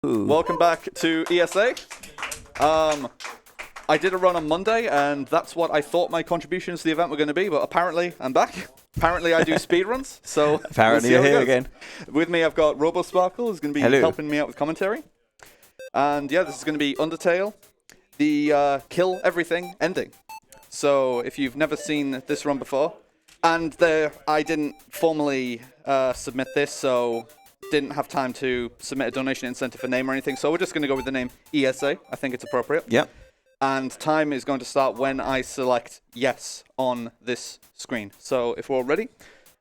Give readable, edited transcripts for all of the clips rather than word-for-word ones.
Ooh. Welcome back to ESA. I did a run on Monday, and that's what I thought my contributions to the event were going to be, but apparently I'm back. Apparently I do speedruns, so apparently you're here again. With me I've got RoboSparkle, who's going to be helping me out with commentary. And yeah, this is going to be Undertale, the kill everything ending. So if you've never seen this run before, and I didn't formally submit this, so didn't have time to submit a donation incentive for name or anything, so we're just going to go with the name ESA. I think it's appropriate. Yep. And time is going to start when I select yes on this screen. So if we're all ready,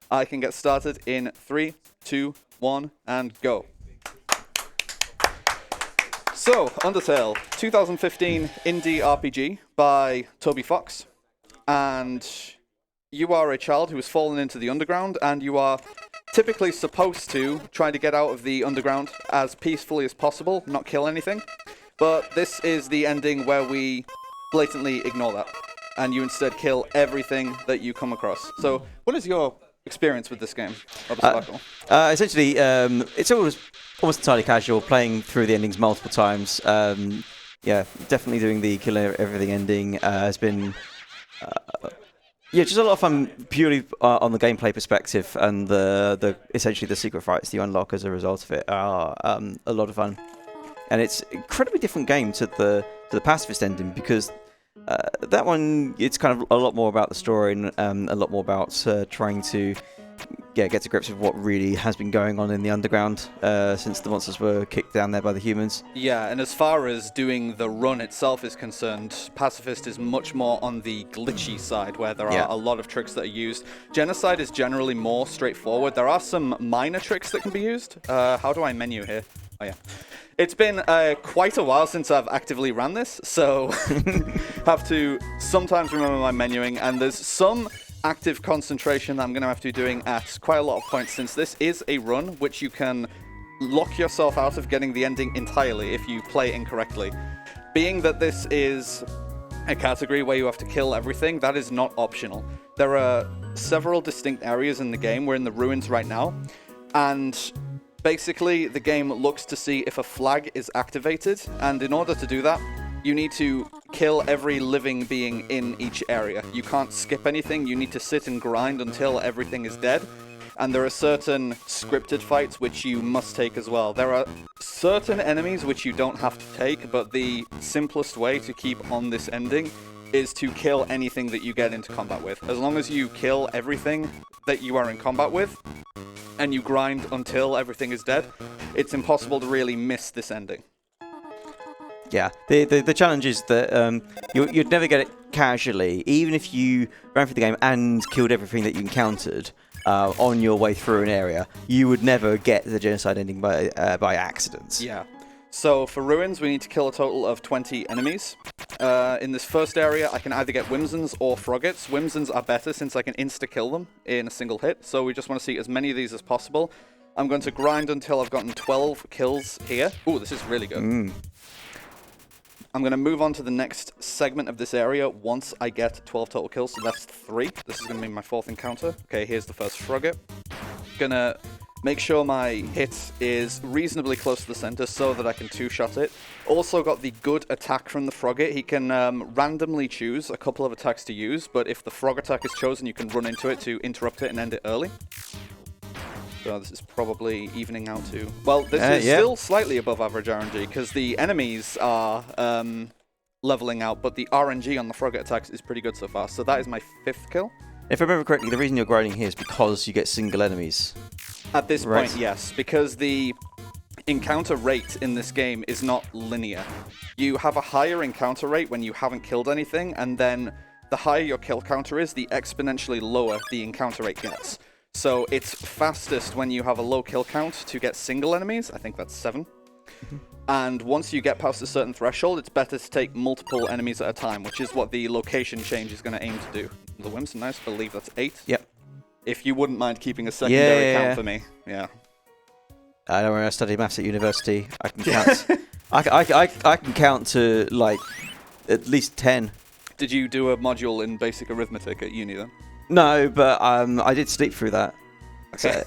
I can get started in 3, 2, 1, and go. So, Undertale, 2015 indie RPG by Toby Fox. And you are a child who has fallen into the underground, and you are typically supposed to try to get out of the underground as peacefully as possible, not kill anything. But this is the ending where we blatantly ignore that, and you instead kill everything that you come across. So, what is your experience with this game, essentially, it's almost entirely casual, playing through the endings multiple times. Yeah, definitely doing the kill everything ending has been... yeah, just a lot of fun purely on the gameplay perspective, and essentially the secret fights you unlock as a result of it are a lot of fun. And it's an incredibly different game to the pacifist ending, because that one, it's kind of a lot more about the story and a lot more about trying to get to grips with what really has been going on in the underground since the monsters were kicked down there by the humans. Yeah, and as far as doing the run itself is concerned, Pacifist is much more on the glitchy side, where there are a lot of tricks that are used. Genocide is generally more straightforward. There are some minor tricks that can be used. How do I menu here? Oh, yeah. It's been quite a while since I've actively ran this, so have to sometimes remember my menuing, and there's some active concentration that I'm going to have to be doing at quite a lot of points, since this is a run which you can lock yourself out of getting the ending entirely if you play incorrectly. Being that this is a category where you have to kill everything, that is not optional. There are several distinct areas in the game. We're in the ruins right now, and basically, the game looks to see if a flag is activated, and in order to do that, you need to kill every living being in each area. You can't skip anything. You need to sit and grind until everything is dead, and there are certain scripted fights which you must take as well. There are certain enemies which you don't have to take, but the simplest way to keep on this ending is to kill anything that you get into combat with. As long as you kill everything that you are in combat with, and you grind until everything is dead, it's impossible to really miss this ending. Yeah, the challenge is that you'd never get it casually, even if you ran through the game and killed everything that you encountered on your way through an area. You would never get the genocide ending by accident. Yeah. So for ruins, we need to kill a total of 20 enemies. In this first area, I can either get Whimsons or Froggets. Whimsons are better since I can insta-kill them in a single hit, so we just want to see as many of these as possible. I'm going to grind until I've gotten 12 kills here. Ooh, this is really good. I'm going to move on to the next segment of this area once I get 12 total kills, so that's 3. This is going to be my 4th encounter. Okay, here's the first Frogget. Gonna make sure my hit is reasonably close to the center so that I can two-shot it. Also got the good attack from the Frogget. He can randomly choose a couple of attacks to use, but if the frog attack is chosen, you can run into it to interrupt it and end it early. So this is probably evening out to... Well, this is still slightly above average RNG, because the enemies are leveling out, but the RNG on the Frogget attacks is pretty good so far. So that is my 5th kill. If I remember correctly, the reason you're grinding here is because you get single enemies. At this point, yes, because the encounter rate in this game is not linear. You have a higher encounter rate when you haven't killed anything, and then the higher your kill counter is, the exponentially lower the encounter rate gets. So it's fastest when you have a low kill count to get single enemies. I think that's 7. And once you get past a certain threshold, it's better to take multiple enemies at a time, which is what the location change is going to aim to do. The Whimson, I believe that's 8. Yep. If you wouldn't mind keeping a secondary count for me. Yeah. I don't know, I studied maths at university. I can count. I can count to, like, at least 10. Did you do a module in basic arithmetic at uni then? No, but I did sleep through that. Okay.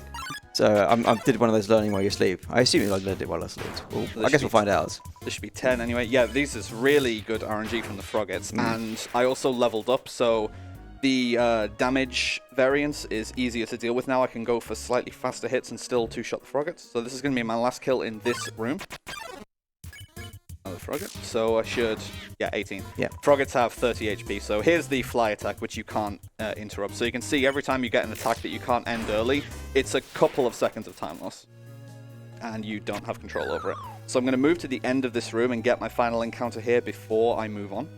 So I did one of those learning while you sleep. I assume I learned it while I slept. Well, I guess we'll find out. There should be 10 anyway. Yeah, this is really good RNG from the Froggets. And I also leveled up, so the damage variance is easier to deal with now. I can go for slightly faster hits and still two-shot the Froggets. So this is going to be my last kill in this room. Another Frogget. So I should... Yeah, 18. Yeah. Froggets have 30 HP. So here's the fly attack, which you can't interrupt. So you can see every time you get an attack that you can't end early, it's a couple of seconds of time loss. And you don't have control over it. So I'm going to move to the end of this room and get my final encounter here before I move on.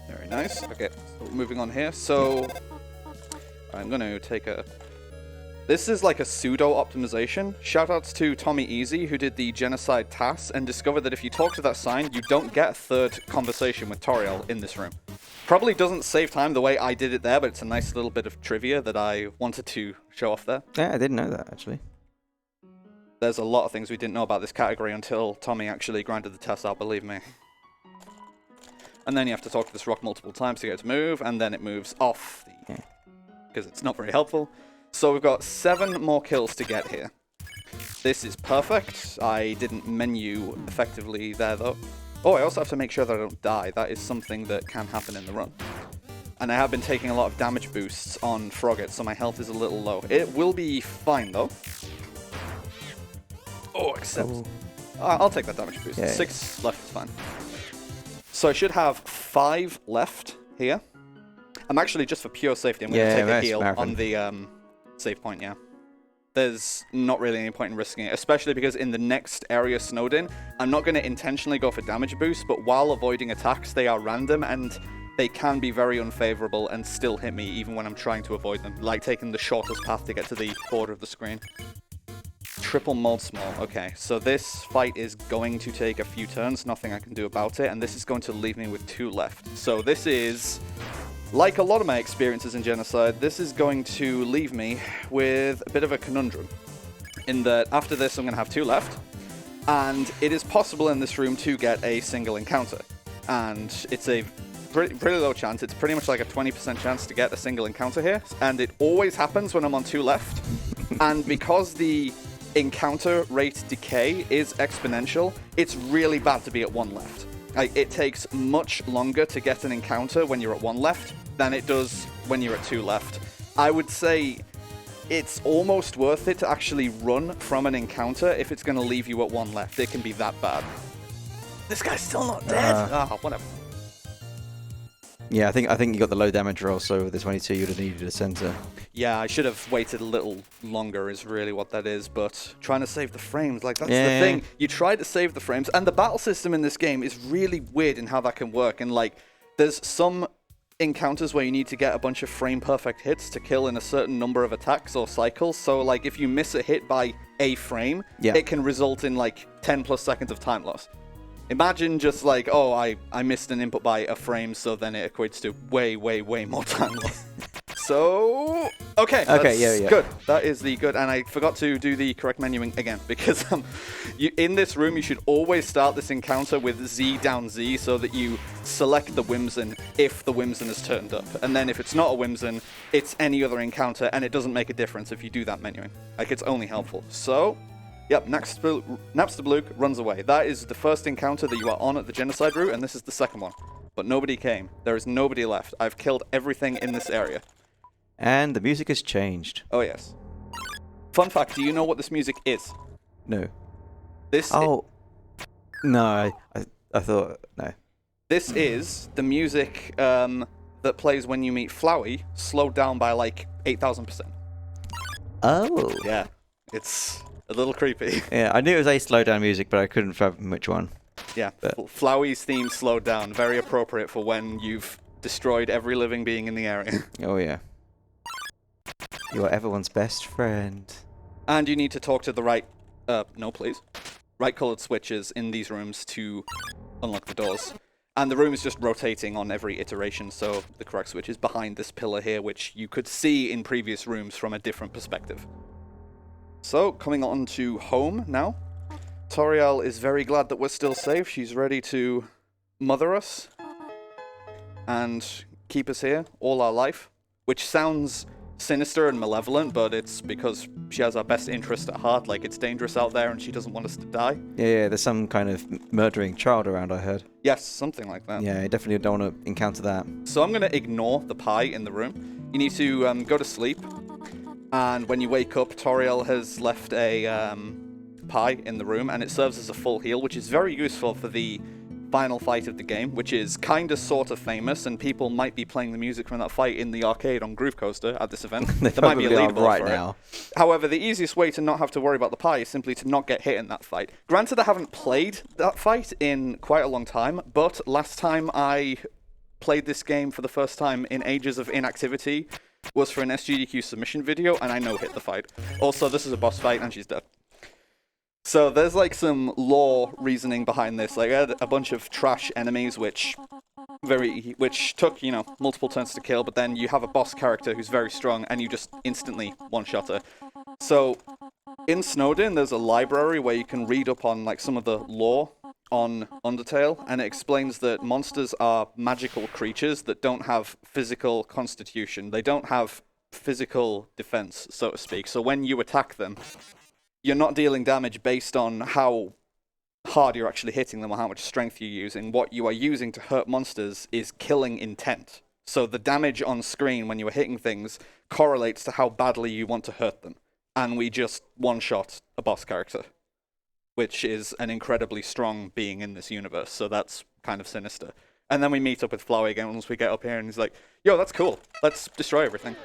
Very nice. Okay, so moving on here. So I'm going to take a... This is like a pseudo optimization. Shoutouts to Tommy Easy, who did the genocide task and discovered that if you talk to that sign, you don't get a third conversation with Toriel in this room. Probably doesn't save time the way I did it there, but it's a nice little bit of trivia that I wanted to show off there. Yeah, I didn't know that, actually. There's a lot of things we didn't know about this category until Tommy actually grinded the test out, believe me. And then you have to talk to this rock multiple times to get it to move, and then it moves off the... because it's not very helpful. So we've got 7 more kills to get here. This is perfect. I didn't menu effectively there, though. Oh, I also have to make sure that I don't die. That is something that can happen in the run. And I have been taking a lot of damage boosts on Frogget, so my health is a little low. It will be fine, though. Oh, except... I'll take that damage boost. Yeah, 6 left is fine. So I should have 5 left here. I'm actually, just for pure safety, I'm going to take a heal on the save point, yeah. There's not really any point in risking it, especially because in the next area, Snowdin, I'm not going to intentionally go for damage boost, but while avoiding attacks, they are random, and they can be very unfavorable and still hit me, even when I'm trying to avoid them, like taking the shortest path to get to the border of the screen. Triple mold small. Okay, so this fight is going to take a few turns, nothing I can do about it, and this is going to leave me with 2 left. So this is, like a lot of my experiences in Genocide, this is going to leave me with a bit of a conundrum. In that after this I'm going to have 2 left, and it is possible in this room to get a single encounter. And it's a pretty low chance, it's pretty much like a 20% chance to get a single encounter here, and it always happens when I'm on 2 left. And because the encounter rate decay is exponential, it's really bad to be at 1 left. Like, it takes much longer to get an encounter when you're at 1 left than it does when you're at 2 left. I would say it's almost worth it to actually run from an encounter if it's going to leave you at 1 left. It can be that bad. This guy's still not dead. Whatever. Yeah, I think you got the low damage roll, so with the 22 you'd have needed a center. Yeah, I should have waited a little longer is really what that is, but trying to save the frames, like, that's the thing. You try to save the frames, and the battle system in this game is really weird in how that can work, and, like, there's some encounters where you need to get a bunch of frame-perfect hits to kill in a certain number of attacks or cycles, so, like, if you miss a hit by a frame, it can result in, like, 10 plus seconds of time loss. Imagine just like, oh, I missed an input by a frame, so then it equates to way, way, way more time loss. So, okay, that's good. That is the good, and I forgot to do the correct menuing again, because in this room, you should always start this encounter with Z down Z, so that you select the Whimsun if the Whimsun is turned up. And then if it's not a Whimsun, it's any other encounter, and it doesn't make a difference if you do that menuing. Like, it's only helpful. So... Yep, Napster runs away. That is the first encounter that you are on at the Genocide route, and this is the second one. But nobody came. There is nobody left. I've killed everything in this area. And the music has changed. Oh, yes. Fun fact, do you know what this music is? No. This no, I thought, no. This is the music that plays when you meet Flowey, slowed down by like 8,000%. Oh. Yeah, it's... a little creepy. Yeah, I knew it was a slowdown music, but I couldn't fathom which one. Yeah, Flowey's theme slowed down. Very appropriate for when you've destroyed every living being in the area. Oh, yeah. You are everyone's best friend. And you need to talk to the right... no, please. Right-colored switches in these rooms to unlock the doors. And the room is just rotating on every iteration, so the correct switch is behind this pillar here, which you could see in previous rooms from a different perspective. So, coming on to home now. Toriel is very glad that we're still safe. She's ready to mother us and keep us here all our life, which sounds sinister and malevolent, but it's because she has our best interest at heart. Like, it's dangerous out there and she doesn't want us to die. Yeah, there's some kind of murdering child around, I heard. Yes, something like that. Yeah, I definitely don't want to encounter that. So I'm going to ignore the pie in the room. You need to go to sleep, and when you wake up, Toriel has left a pie in the room, and it serves as a full heal, which is very useful for the final fight of the game, which is kind of sort of famous, and people might be playing the music from that fight in the arcade on Groove Coaster at this event. They There might be a probably are leaderboard right for now. it. However, the easiest way to not have to worry about the pie is simply to not get hit in that fight. Granted, I haven't played that fight in quite a long time, but last time I played this game for the first time in ages of inactivity was for an SGDQ submission video, and I no-hit the fight. Also, this is a boss fight, and she's dead. So there's like some lore reasoning behind this. Like, I had a bunch of trash enemies which took, you know, multiple turns to kill, but then you have a boss character who's very strong and you just instantly one-shot her. So in Snowdin, there's a library where you can read up on like some of the lore on Undertale, and it explains that monsters are magical creatures that don't have physical constitution. They don't have physical defense, so to speak. So when you attack them, you're not dealing damage based on how hard you're actually hitting them or how much strength you're using. What you are using to hurt monsters is killing intent. So the damage on screen when you are hitting things correlates to how badly you want to hurt them. And we just one-shot a boss character, which is an incredibly strong being in this universe. So that's kind of sinister. And then we meet up with Flowey again once we get up here, and he's like, yo, that's cool. Let's destroy everything.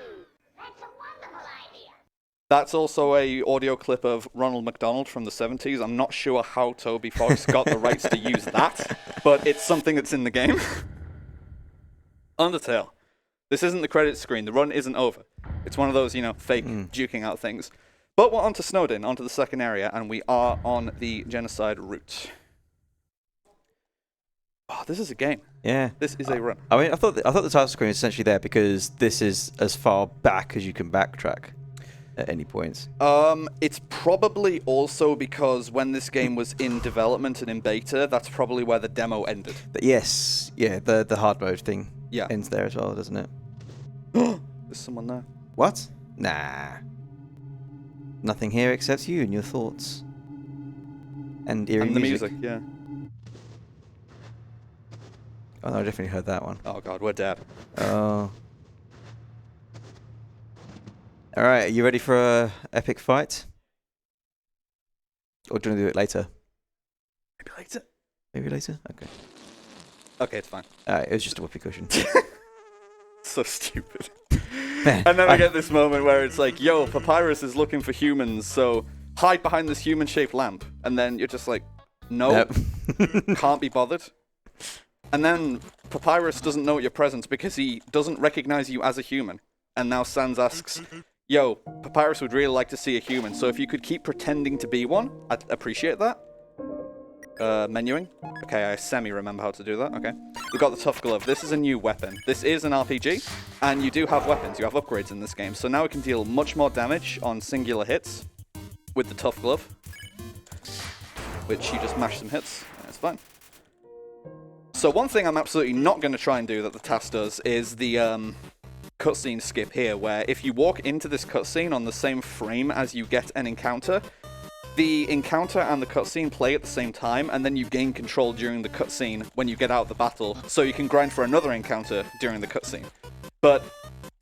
That's also a audio clip of Ronald McDonald from the 70s. I'm not sure how Toby Fox got the rights to use that, but it's something that's in the game. Undertale. This isn't the credits screen. The run isn't over. It's one of those, you know, fake duking out things. But we're onto Snowdin, onto the second area, and we are on the genocide route. Oh, this is a game. Yeah. This is a run. I mean, I thought the title screen was essentially there because this is as far back as you can backtrack at any point. It's probably also because when this game was in development and in beta, that's probably where the demo ended. Yes, yeah, the hard mode thing Yeah. ends there as well, doesn't it? There's someone there. What? Nah. Nothing here except you and your thoughts. And eerie And the music. yeah. Oh, no, I definitely heard that one. Oh god, we're dead. Oh. Alright, are you ready for a epic fight? Or do you want to do it later? Maybe later. Maybe later? Okay. Okay, it's fine. Alright, it was just a whoopee cushion. So stupid. Man, And then we get this moment where it's like, yo, Papyrus is looking for humans, so hide behind this human-shaped lamp. And then you're just like, no, Nope. can't be bothered. And then Papyrus doesn't know your presence because he doesn't recognize you as a human. And now Sans asks, yo, Papyrus would really like to see a human, so if you could keep pretending to be one, I'd appreciate that. Menuing. Okay, I semi-remember how to do that. Okay. We've got the Tough Glove. This is a new weapon. This is an RPG, and you do have weapons. You have upgrades in this game. So now we can deal much more damage on singular hits with the Tough Glove, which you just mash some hits, and it's fine. So one thing I'm absolutely not going to try and do that the task does is the cutscene skip here, where if you walk into this cutscene on the same frame as you get an encounter, the encounter and the cutscene play at the same time, and then you gain control during the cutscene when you get out of the battle, so you can grind for another encounter during the cutscene. But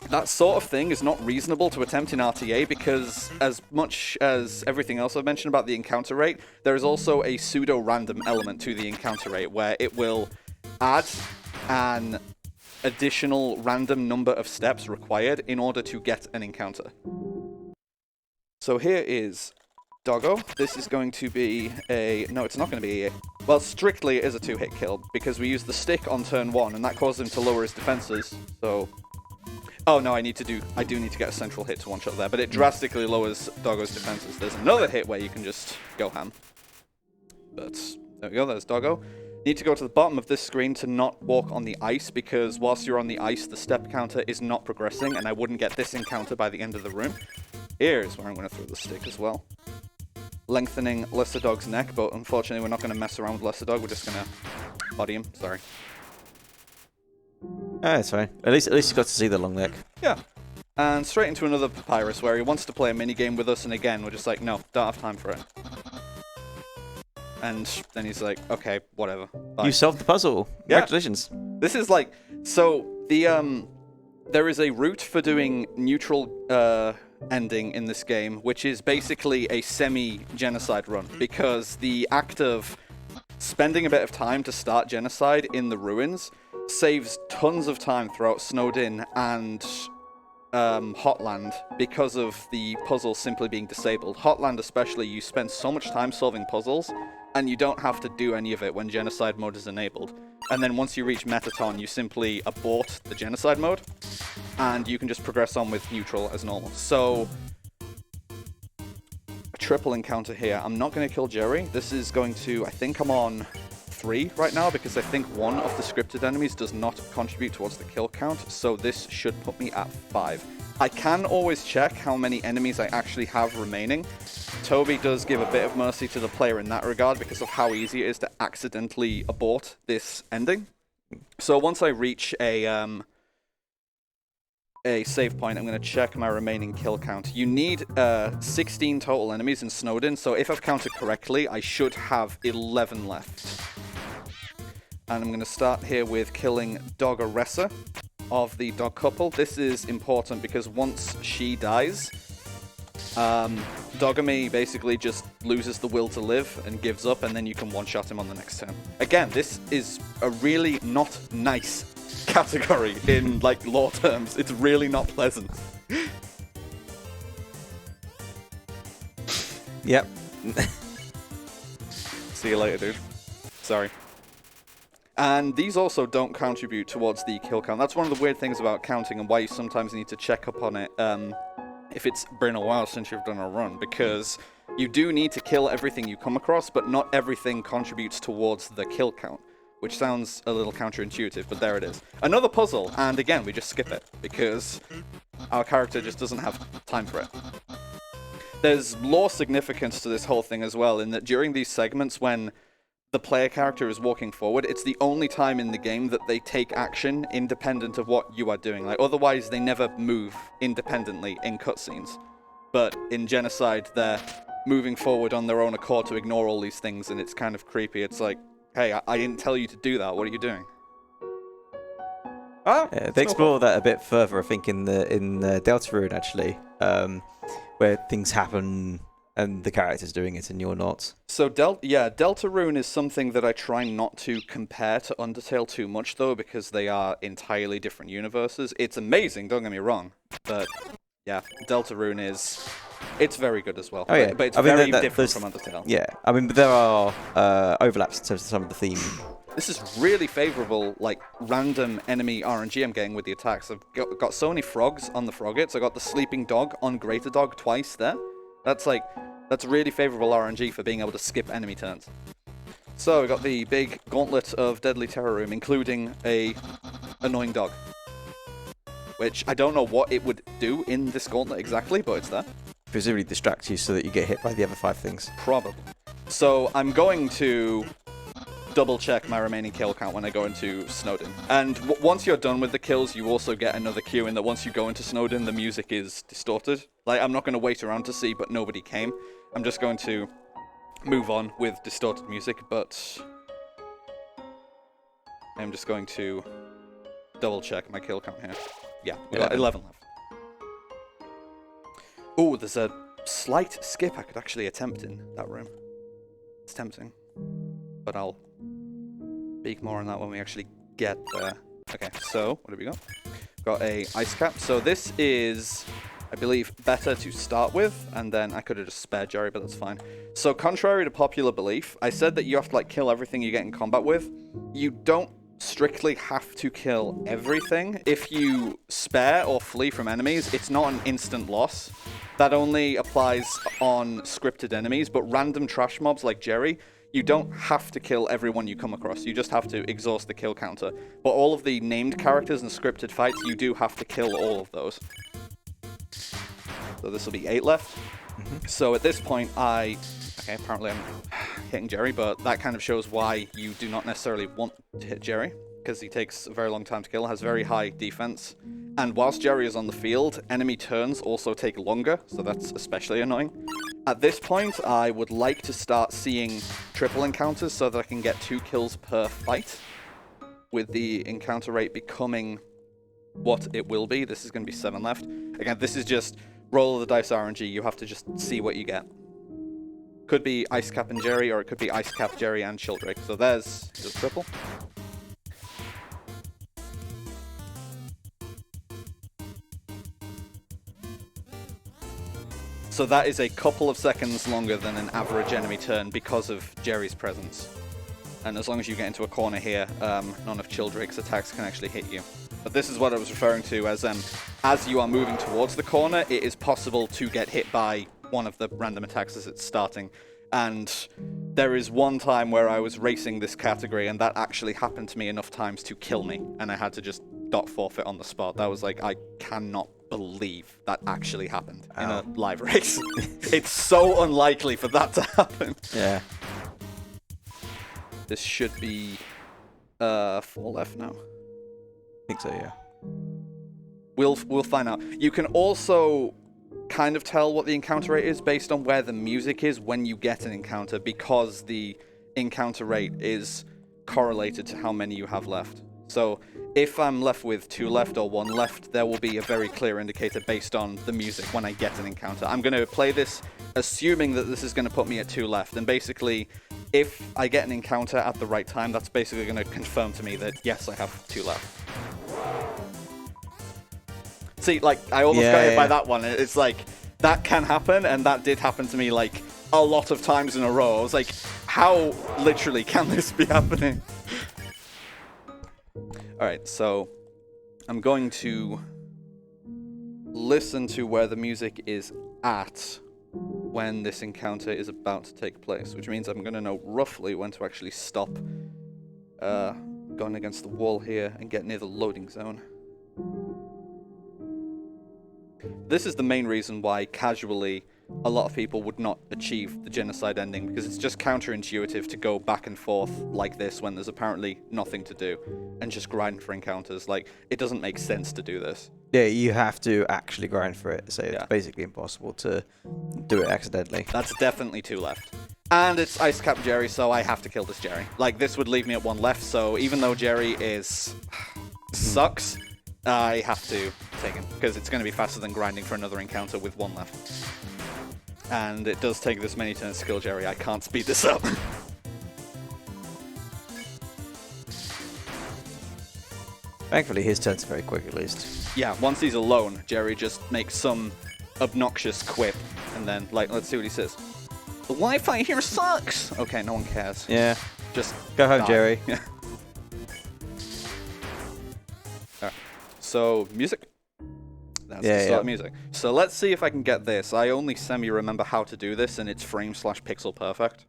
that sort of thing is not reasonable to attempt in RTA because, as much as everything else I've mentioned about the encounter rate, there is also a pseudo-random element to the encounter rate, where it will add an additional random number of steps required in order to get an encounter. So here is Doggo. This is going to be a... No, it's not going to be a... Well, strictly it is a two-hit kill, because we use the stick on turn 1, and that causes him to lower his defenses, so... Oh, no, I do need to get a central hit to one-shot there, but it drastically lowers Doggo's defenses. There's another hit where you can just go ham. But there we go, there's Doggo. Need to go to the bottom of this screen to not walk on the ice, because whilst you're on the ice, the step counter is not progressing, and I wouldn't get this encounter by the end of the room. Here is where I'm going to throw the stick as well. Lengthening Lesser Dog's neck, but unfortunately we're not going to mess around with Lesser Dog. We're just going to body him. Sorry. It's fine. At least you got to see the long neck. Yeah. And straight into another Papyrus where he wants to play a minigame with us, and again, we're just like, no, don't have time for it. And then he's like, okay, whatever. Bye. You solved the puzzle. Yeah. Congratulations. This is like, so the there is a route for doing neutral ending in this game, which is basically a semi-genocide run, because the act of spending a bit of time to start genocide in the ruins saves tons of time throughout Snowdin and Hotland because of the puzzle simply being disabled. Hotland especially, you spend so much time solving puzzles, and you don't have to do any of it when genocide mode is enabled. And then once you reach Mettaton, you simply abort the genocide mode, and you can just progress on with neutral as normal. So, a triple encounter here. I'm not going to kill Jerry. This is going to, I think I'm on 3 right now, because I think one of the scripted enemies does not contribute towards the kill count, so this should put me at 5. I can always check how many enemies I actually have remaining. Toby does give a bit of mercy to the player in that regard because of how easy it is to accidentally abort this ending. So once I reach a save point, I'm going to check my remaining kill count. You need 16 total enemies in Snowdin, so if I've counted correctly, I should have 11 left. And I'm going to start here with killing Doggeressa of the dog couple. This is important because once she dies, Dogamy basically just loses the will to live and gives up, and then you can one-shot him on the next turn. Again, this is a really not nice category in, like, lore terms. It's really not pleasant. Yep. See you later, dude. Sorry. And these also don't contribute towards the kill count. That's one of the weird things about counting and why you sometimes need to check up on it if it's been a while since you've done a run, because you do need to kill everything you come across, but not everything contributes towards the kill count, which sounds a little counterintuitive, but there it is. Another puzzle, and again, we just skip it, because our character just doesn't have time for it. There's lore significance to this whole thing as well, in that during these segments when the player character is walking forward, it's the only time in the game that they take action independent of what you are doing. Like, otherwise, they never move independently in cutscenes. But in Genocide, they're moving forward on their own accord to ignore all these things, and it's kind of creepy. It's like, hey, I didn't tell you to do that. What are you doing? Ah, yeah, they explore that a bit further, I think, in the Deltarune, actually, where things happen and the character's doing it and you're not. So, Deltarune is something that I try not to compare to Undertale too much, though, because they are entirely different universes. It's amazing, don't get me wrong, but yeah, Deltarune is... It's very good as well, oh, yeah. but it's very different from Undertale. Yeah, I mean, but there are overlaps in terms of some of the theme. This is really favorable, like, random enemy RNG I'm getting with the attacks. I've got so many frogs on the Froggets. I got the sleeping dog on Greater Dog twice there. That's really favorable RNG for being able to skip enemy turns. So we got the big gauntlet of Deadly Terror Room, including a annoying dog, which I don't know what it would do in this gauntlet exactly, but it's there. Presumably distract you so that you get hit by the other 5 things. Probably. So I'm going to double check my remaining kill count when I go into Snowdin. And once you're done with the kills, you also get another cue in that once you go into Snowdin, the music is distorted. Like, I'm not going to wait around to see, but nobody came. I'm just going to move on with distorted music, but I'm just going to double check my kill count here. Yeah, we got 11 left. Oh, there's a slight skip I could actually attempt in that room. It's tempting, but I'll speak more on that when we actually get there. Okay, so what have we got? Got a ice cap. So this is, I believe, better to start with, and then I could have just spared Jerry, but that's fine. So contrary to popular belief, I said that you have to, like, kill everything you get in combat with. You don't strictly have to kill everything. If you spare or flee from enemies, it's not an instant loss. That only applies on scripted enemies, but random trash mobs like Jerry, you don't have to kill everyone you come across. You just have to exhaust the kill counter. But all of the named characters and scripted fights, you do have to kill all of those. So this will be 8 left. So at this point, okay, apparently I'm hitting Jerry, but that kind of shows why you do not necessarily want to hit Jerry, because he takes a very long time to kill, has very high defense. And whilst Jerry is on the field, enemy turns also take longer, so that's especially annoying. At this point, I would like to start seeing triple encounters so that I can get 2 kills per fight, with the encounter rate becoming what it will be. This is going to be 7 left. Again, this is just roll of the dice RNG. You have to just see what you get. Could be Ice Cap and Jerry, or it could be Ice Cap, Jerry, and Childrake. So there's the triple. So that is a couple of seconds longer than an average enemy turn because of Jerry's presence. And as long as you get into a corner here, none of Childrake's attacks can actually hit you. But this is what I was referring to as you are moving towards the corner, it is possible to get hit by one of the random attacks as it's starting. And there is one time where I was racing this category, and that actually happened to me enough times to kill me, and I had to just dot forfeit on the spot. That was like, I cannot believe that actually happened in a live race. It's so unlikely for that to happen. Yeah. This should be 4 left now. I think so, yeah. We'll find out. You can also kind of tell what the encounter rate is based on where the music is when you get an encounter, because the encounter rate is correlated to how many you have left. So if I'm left with 2 left or 1 left, there will be a very clear indicator based on the music when I get an encounter. I'm going to play this assuming that this is going to put me at 2 left, and basically if I get an encounter at the right time, that's basically going to confirm to me that yes, I have 2 left. See, like, I almost got hit by that one. It's like, that can happen, and that did happen to me, like, a lot of times in a row. I was like, how literally can this be happening? Alright, so I'm going to listen to where the music is at when this encounter is about to take place, which means I'm going to know roughly when to actually stop going against the wall here and get near the loading zone. This is the main reason why casually a lot of people would not achieve the genocide ending, because it's just counterintuitive to go back and forth like this when there's apparently nothing to do and just grind for encounters. Like, it doesn't make sense to do this. Yeah, you have to actually grind for it, so it's basically impossible to do it accidentally. That's definitely 2 left. And it's Ice Cap Jerry, so I have to kill this Jerry. Like, this would leave me at 1 left, so even though Jerry sucks, I have to take him, because it's going to be faster than grinding for another encounter with 1 left. And it does take this many turns to kill Jerry. I can't speed this up. Thankfully, his turns are very quick, at least. Yeah, once he's alone, Jerry just makes some obnoxious quip, and then, like, let's see what he says. The Wi-Fi here sucks! Okay, no one cares. Yeah. Just go home, die. Jerry. Yeah. Alright, so, music. That's the start of music. So let's see if I can get this. I only semi-remember how to do this, and it's frame/pixel perfect.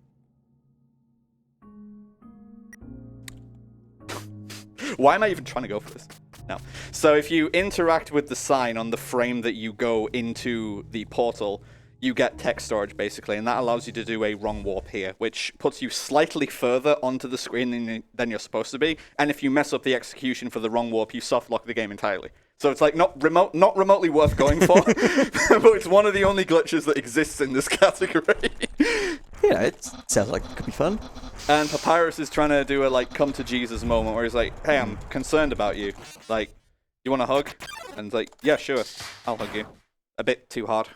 Why am I even trying to go for this? No. So if you interact with the sign on the frame that you go into the portal, you get text storage, basically, and that allows you to do a wrong warp here, which puts you slightly further onto the screen than you're supposed to be, and if you mess up the execution for the wrong warp, you soft-lock the game entirely. So it's like not remotely worth going for, but it's one of the only glitches that exists in this category. Yeah, it sounds like it could be fun. And Papyrus is trying to do a, like, come to Jesus moment where he's like, hey, I'm concerned about you. Like, you want a hug? And it's like, yeah, sure, I'll hug you. A bit too hard.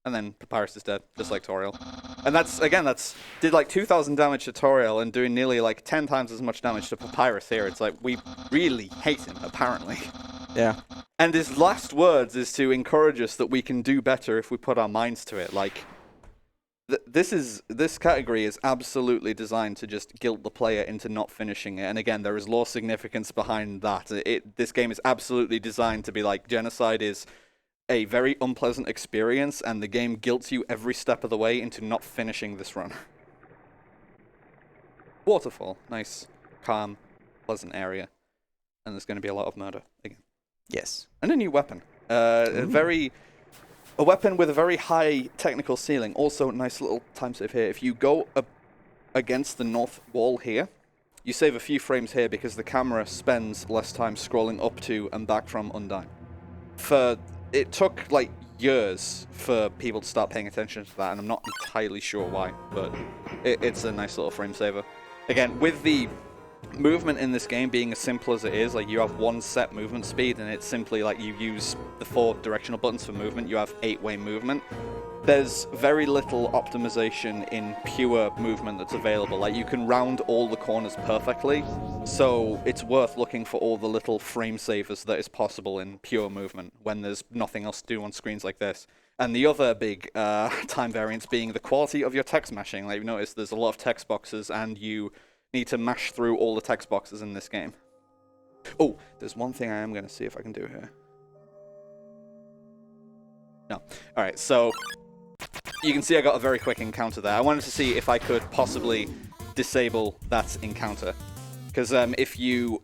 And then Papyrus is dead, just like Toriel. And that's did like 2,000 damage to Toriel and doing nearly like 10 times as much damage to Papyrus here. It's like, we really hate him, apparently. Yeah. And his last words is to encourage us that we can do better if we put our minds to it. Like, this category is absolutely designed to just guilt the player into not finishing it. And again, there is lore significance behind that. This game is absolutely designed to be like, genocide is a very unpleasant experience, and the game guilts you every step of the way into not finishing this run. Waterfall. Nice, calm, pleasant area. And there's going to be a lot of murder again. Yes. And a new weapon. A very A weapon with a very high technical ceiling. Also, nice little time save here. If you go up against the north wall here, you save a few frames here because the camera spends less time scrolling up to and back from Undyne. It took like years for people to start paying attention to that, and I'm not entirely sure why, but it's a nice little frame saver. Again, with the movement in this game being as simple as it is, like you have one set movement speed, and it's simply like you use the 4 directional buttons for movement, you have 8-way movement. There's very little optimization in pure movement that's available. Like you can round all the corners perfectly, so it's worth looking for all the little frame savers that is possible in pure movement when there's nothing else to do on screens like this. And the other big time variance being the quality of your text mashing. Like you've noticed there's a lot of text boxes, and you need to mash through all the text boxes in this game. Oh, there's one thing I am going to see if I can do here. No. Alright, so you can see I got a very quick encounter there. I wanted to see if I could possibly disable that encounter. Because if you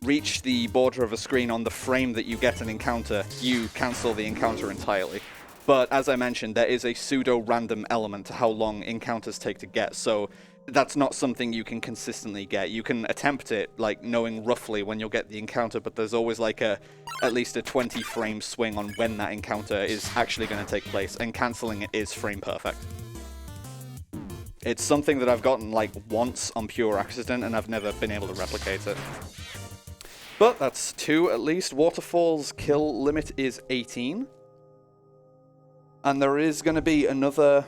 reach the border of a screen on the frame that you get an encounter, you cancel the encounter entirely. But as I mentioned, there is a pseudo-random element to how long encounters take to get, so that's not something you can consistently get. You can attempt it, like, knowing roughly when you'll get the encounter, but there's always, like, at least a 20-frame swing on when that encounter is actually going to take place, and cancelling it is frame perfect. It's something that I've gotten, like, once on pure accident, and I've never been able to replicate it. But that's 2 at least. Waterfall's kill limit is 18. And there is going to be another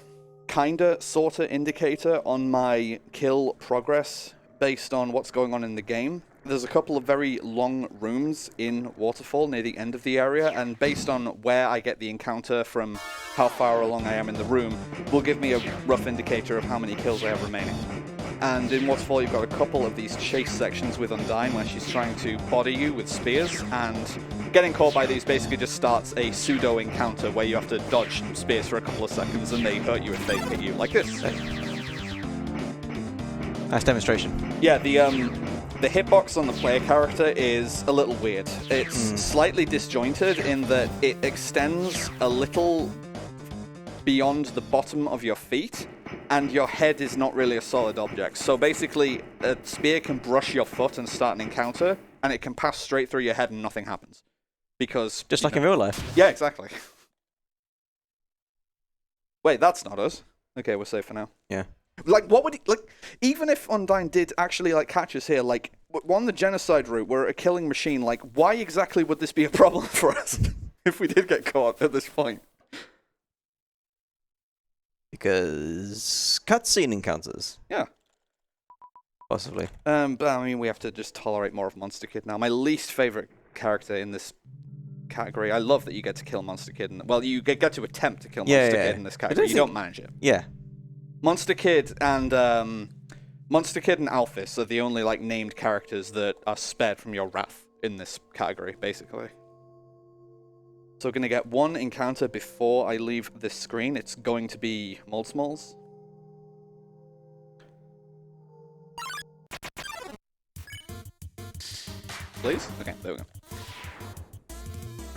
kinda, sorta indicator on my kill progress based on what's going on in the game. There's a couple of very long rooms in Waterfall near the end of the area, and based on where I get the encounter from how far along I am in the room, will give me a rough indicator of how many kills I have remaining. And in Waterfall you've got a couple of these chase sections with Undyne where she's trying to body you with spears, and getting caught by these basically just starts a pseudo encounter where you have to dodge spears for a couple of seconds and they hurt you if they hit you, like this. Nice demonstration. Yeah, the hitbox on the player character is a little weird. It's slightly disjointed in that it extends a little beyond the bottom of your feet, and your head is not really a solid object. So basically, a spear can brush your foot and start an encounter, and it can pass straight through your head and nothing happens. Because... Just like in real life. Yeah, exactly. Wait, that's not us. Okay, we're safe for now. Yeah. Like, what would he... Like, even if Undyne did actually, like, catch us here, like, we're on the genocide route, we're a killing machine, like, why exactly would this be a problem for us if we did get caught at this point? Because cutscene encounters. Yeah. Possibly. But I mean, we have to just tolerate more of Monster Kid now. My least favorite character in this category. I love that you get to kill Monster Kid. Well, you get to attempt to kill Monster Kid in this category. You don't manage it. Yeah. Monster Kid and Alphys are the only like named characters that are spared from your wrath in this category, basically. So we're going to get one encounter before I leave this screen. It's going to be Moldsmalls. Please? Okay, there we go.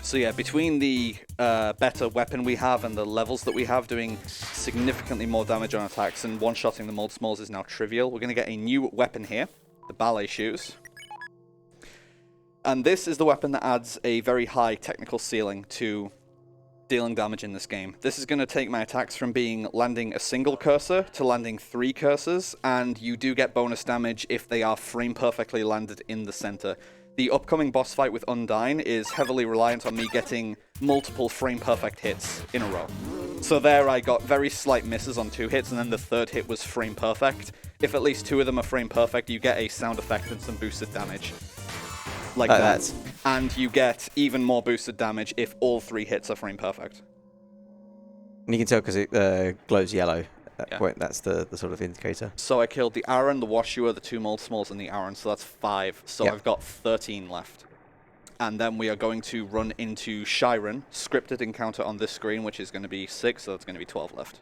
So yeah, between the better weapon we have and the levels that we have, doing significantly more damage on attacks and one-shotting the Moldsmalls is now trivial. We're going to get a new weapon here, the ballet shoes. And this is the weapon that adds a very high technical ceiling to dealing damage in this game. This is going to take my attacks from landing a single cursor to landing 3 cursors, and you do get bonus damage if they are frame perfectly landed in the center. The upcoming boss fight with Undyne is heavily reliant on me getting multiple frame perfect hits in a row. So there I got very slight misses on 2 hits, and then the 3rd hit was frame perfect. If at least 2 of them are frame perfect, you get a sound effect and some boosted damage. Like that. And you get even more boosted damage if all 3 hits are frame perfect. And you can tell because it glows yellow. That's the sort of indicator. So I killed the Aaron, the Washua, the 2 Moldsmalls, and the Aaron, so that's 5. So I've got 13 left. And then we are going to run into Shiren, scripted encounter on this screen, which is going to be 6, so that's going to be 12 left.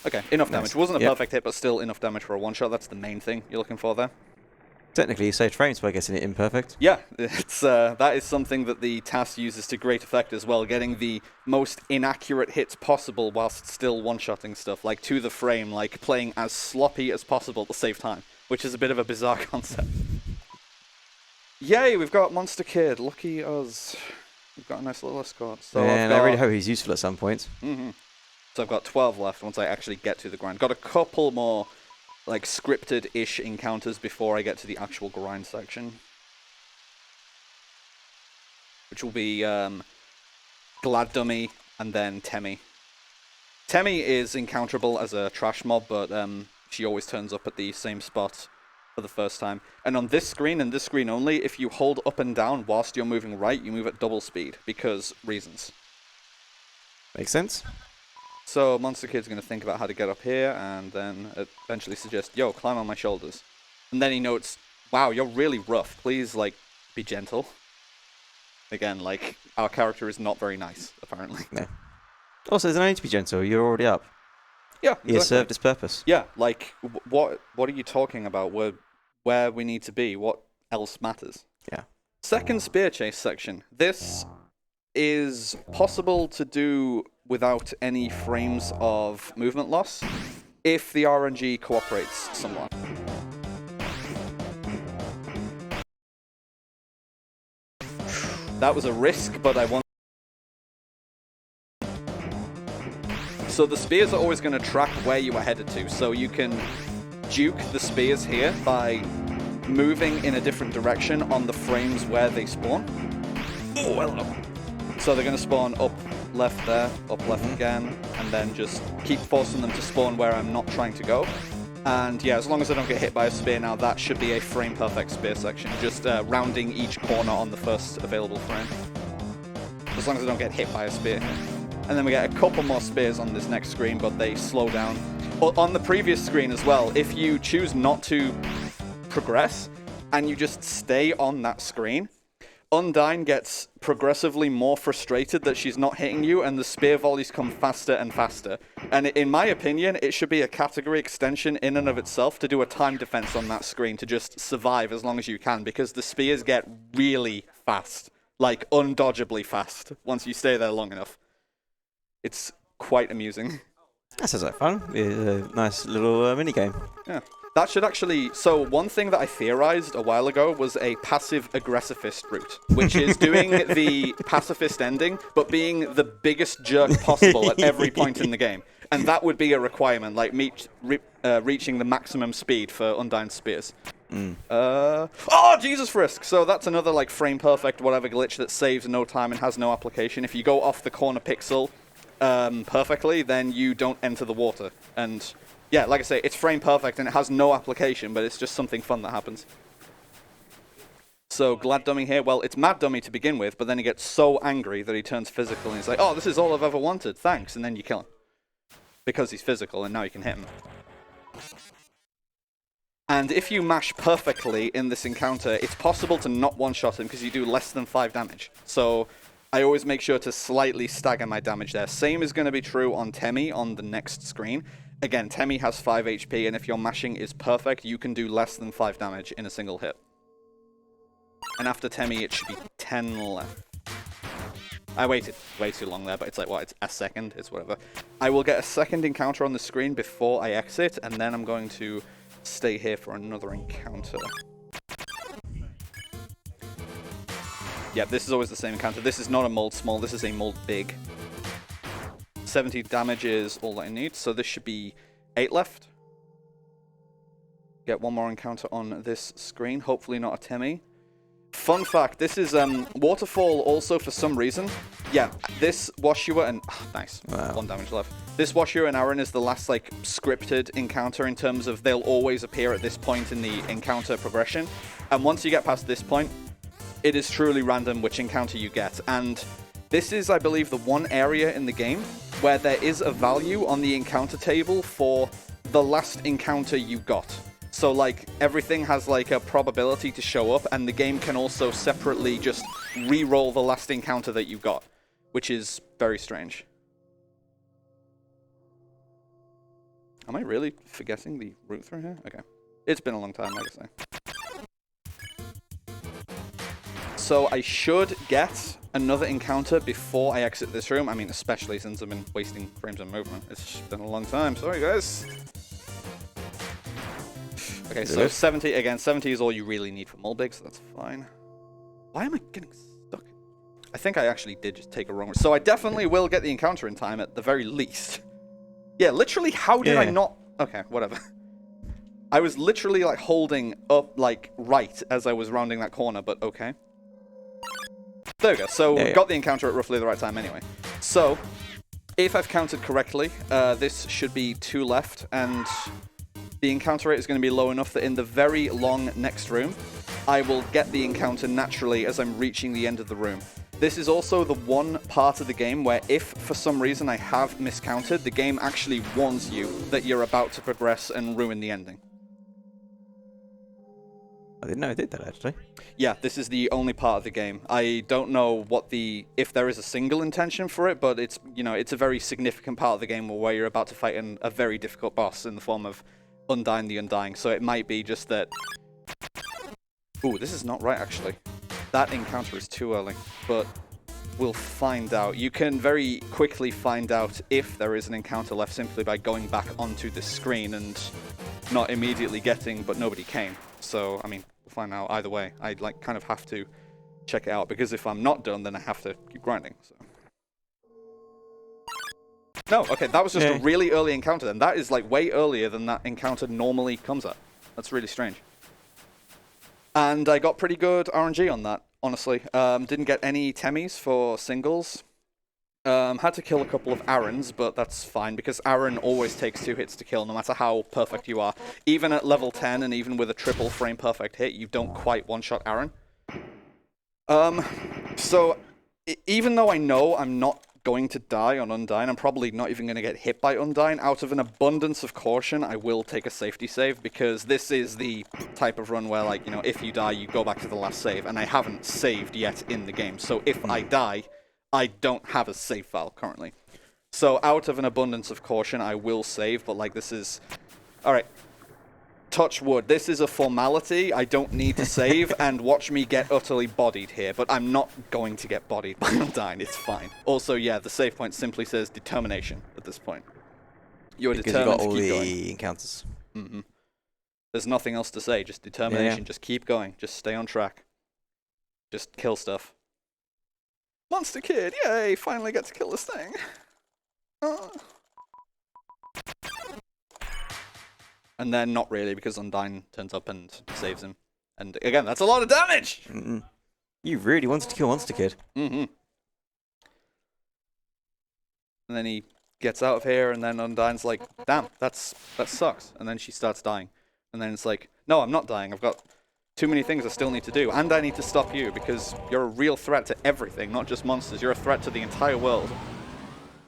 Okay, enough damage. Wasn't a perfect hit, but still enough damage for a one-shot. That's the main thing you're looking for there. Technically, you saved frames by getting it imperfect. Yeah, it's that is something that the task uses to great effect as well, getting the most inaccurate hits possible whilst still one-shotting stuff, like to the frame, like playing as sloppy as possible to save time, which is a bit of a bizarre concept. Yay, we've got Monster Kid. Lucky us. We've got a nice little escort. So and I really hope he's useful at some point. So I've got 12 left once I actually get to the grind. Got a couple more like scripted-ish encounters before I get to the actual grind section, which will be Glad Dummy and then Temmie. Temmie is encounterable as a trash mob, but she always turns up at the same spot for the first time. And on this screen, and this screen only, if you hold up and down whilst you're moving right, you move at double speed, because reasons. Makes sense. So Monster Kid's going to think about how to get up here, and then eventually suggest, yo, climb on my shoulders. And then he notes, wow, you're really rough. Please, like, be gentle. Again, like, our character is not very nice, apparently. No. Also, there's no need to be gentle. You're already up. Yeah, exactly. He has served his purpose. Yeah, like, what are you talking about? Where we need to be? What else matters? Yeah. Second spear chase section. This is possible to do without any frames of movement loss if the RNG cooperates somewhat. That was a risk, but I want. So the spears are always going to track where you are headed to, so you can juke the spears here by moving in a different direction on the frames where they spawn. Oh, hello. So they're going to spawn up, left there, up, left again, and then just keep forcing them to spawn where I'm not trying to go. And yeah, as long as I don't get hit by a spear now, that should be a frame-perfect spear section. Just rounding each corner on the first available frame. As long as I don't get hit by a spear here. And then we get a couple more spears on this next screen, but they slow down. But on the previous screen as well, if you choose not to progress, and you just stay on that screen, Undyne gets progressively more frustrated that she's not hitting you, and the spear volleys come faster and faster. And in my opinion, it should be a category extension in and of itself to do a time defense on that screen to just survive as long as you can, because the spears get really fast, like undodgeably fast, once you stay there long enough. It's quite amusing. That sounds like fun. A nice little mini game. Yeah. That should actually... So one thing that I theorized a while ago was a passive-aggressivist route, which is doing the pacifist ending, but being the biggest jerk possible at every point in the game. And that would be a requirement, like reaching the maximum speed for Undyne's spears. Oh, Jesus frisk! So that's another like frame-perfect whatever glitch that saves no time and has no application. If you go off the corner pixel perfectly, then you don't enter the water. And... yeah, like I say, it's frame perfect and it has no application, but it's just something fun that happens. So, Glad Dummy here, well, it's Mad Dummy to begin with, but then he gets so angry that he turns physical and he's like, oh, this is all I've ever wanted, thanks, and then you kill him. Because he's physical and now you can hit him. And if you mash perfectly in this encounter, it's possible to not one-shot him because you do less than 5 damage. So, I always make sure to slightly stagger my damage there. Same is going to be true on Temmie on the next screen. Again, Temmie has 5 HP, and if your mashing is perfect, you can do less than 5 damage in a single hit. And after Temmie, it should be 10 left. I waited way too long there, but it's like, what, it's a second? It's whatever. I will get a second encounter on the screen before I exit, and then I'm going to stay here for another encounter. Yeah, this is always the same encounter. This is not a mold small, this is a mold big. 70 damage is all that I need, so this should be 8 left. Get one more encounter on this screen, hopefully not a Temmie. Fun fact, this is Waterfall also for some reason. Yeah, this Washua and... oh, nice, wow. 1 damage left. This Washua and Aaron is the last like scripted encounter in terms of they'll always appear at this point in the encounter progression. And once you get past this point, it is truly random which encounter you get. And this is, I believe, the one area in the game where there is a value on the encounter table for the last encounter you got. So, like, everything has, like, a probability to show up, and the game can also separately just re-roll the last encounter that you got, which is very strange. Am I really forgetting the route through here? Okay. It's been a long time, like I say. so I should get another encounter before I exit this room. I mean, especially since I've been wasting frames of movement. It's been a long time. Sorry, guys. Okay, so 70, again, 70 is all you really need for Mulbig, so that's fine. Why am I getting stuck? I think I actually did just take a wrong one. So I definitely will get the encounter in time at the very least. Yeah, literally, how did I not... Okay, whatever. I was literally, like, holding up, like, right as I was rounding that corner, but okay. There we go. So got the encounter at roughly the right time anyway. So, if I've counted correctly, this should be 2 left, and the encounter rate is going to be low enough that in the very long next room, I will get the encounter naturally as I'm reaching the end of the room. This is also the one part of the game where if for some reason I have miscounted, the game actually warns you that you're about to progress and ruin the ending. I didn't know it did that, actually. Yeah, this is the only part of the game. I don't know if there is a single intention for it, but it's, you know, it's a very significant part of the game where you're about to fight a very difficult boss in the form of Undyne the Undying. So it might be just that... Ooh, this is not right, actually. That encounter is too early, but we'll find out. You can very quickly find out if there is an encounter left simply by going back onto the screen and not immediately getting, but nobody came. So, I mean, we'll find out either way. I like kind of have to check it out, because if I'm not done, then I have to keep grinding. So. No, okay, that was just a really early encounter then. That is like way earlier than that encounter normally comes at. That's really strange. And I got pretty good RNG on that, honestly. Didn't get any Temmies for singles. Had to kill a couple of Arons, but that's fine, because Aron always takes 2 hits to kill, no matter how perfect you are. Even at level 10, and even with a triple frame perfect hit, you don't quite one-shot Aron. So, even though I know I'm not going to die on Undyne, I'm probably not even going to get hit by Undyne, out of an abundance of caution, I will take a safety save, because this is the type of run where, like, you know, if you die, you go back to the last save, and I haven't saved yet in the game. So if I die, I don't have a save file currently. So out of an abundance of caution, I will save, but like this is... Alright. Touch wood. This is a formality. I don't need to save, and watch me get utterly bodied here, but I'm not going to get bodied by Undyne. It's fine. Also, yeah, the save point simply says determination at this point. You're determined to keep going. Because you got all the encounters. Mm-hmm. There's nothing else to say. Just determination. Yeah. Just keep going. Just stay on track. Just kill stuff. Monster Kid! Yay! Finally get to kill this thing. And then not really, because Undyne turns up and saves him. And again, that's a lot of damage! You really wanted to kill Monster Kid. And then he gets out of here, and then Undyne's like, damn, that sucks. And then she starts dying. And then it's like, no, I'm not dying. I've got too many things I still need to do. And I need to stop you, because you're a real threat to everything, not just monsters. You're a threat to the entire world.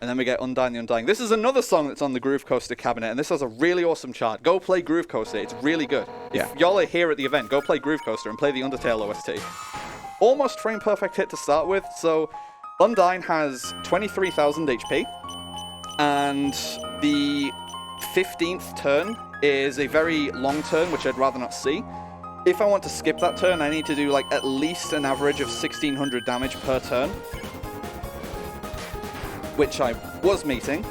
And then we get Undyne the Undying. This is another song that's on the Groove Coaster cabinet, and this has a really awesome chart. Go play Groove Coaster. It's really good. Yeah. If y'all are here at the event, go play Groove Coaster and play the Undertale OST. Almost frame perfect hit to start with. So Undyne has 23,000 HP, and the 15th turn is a very long turn, which I'd rather not see. If I want to skip that turn, I need to do like at least an average of 1,600 damage per turn, which I was meeting.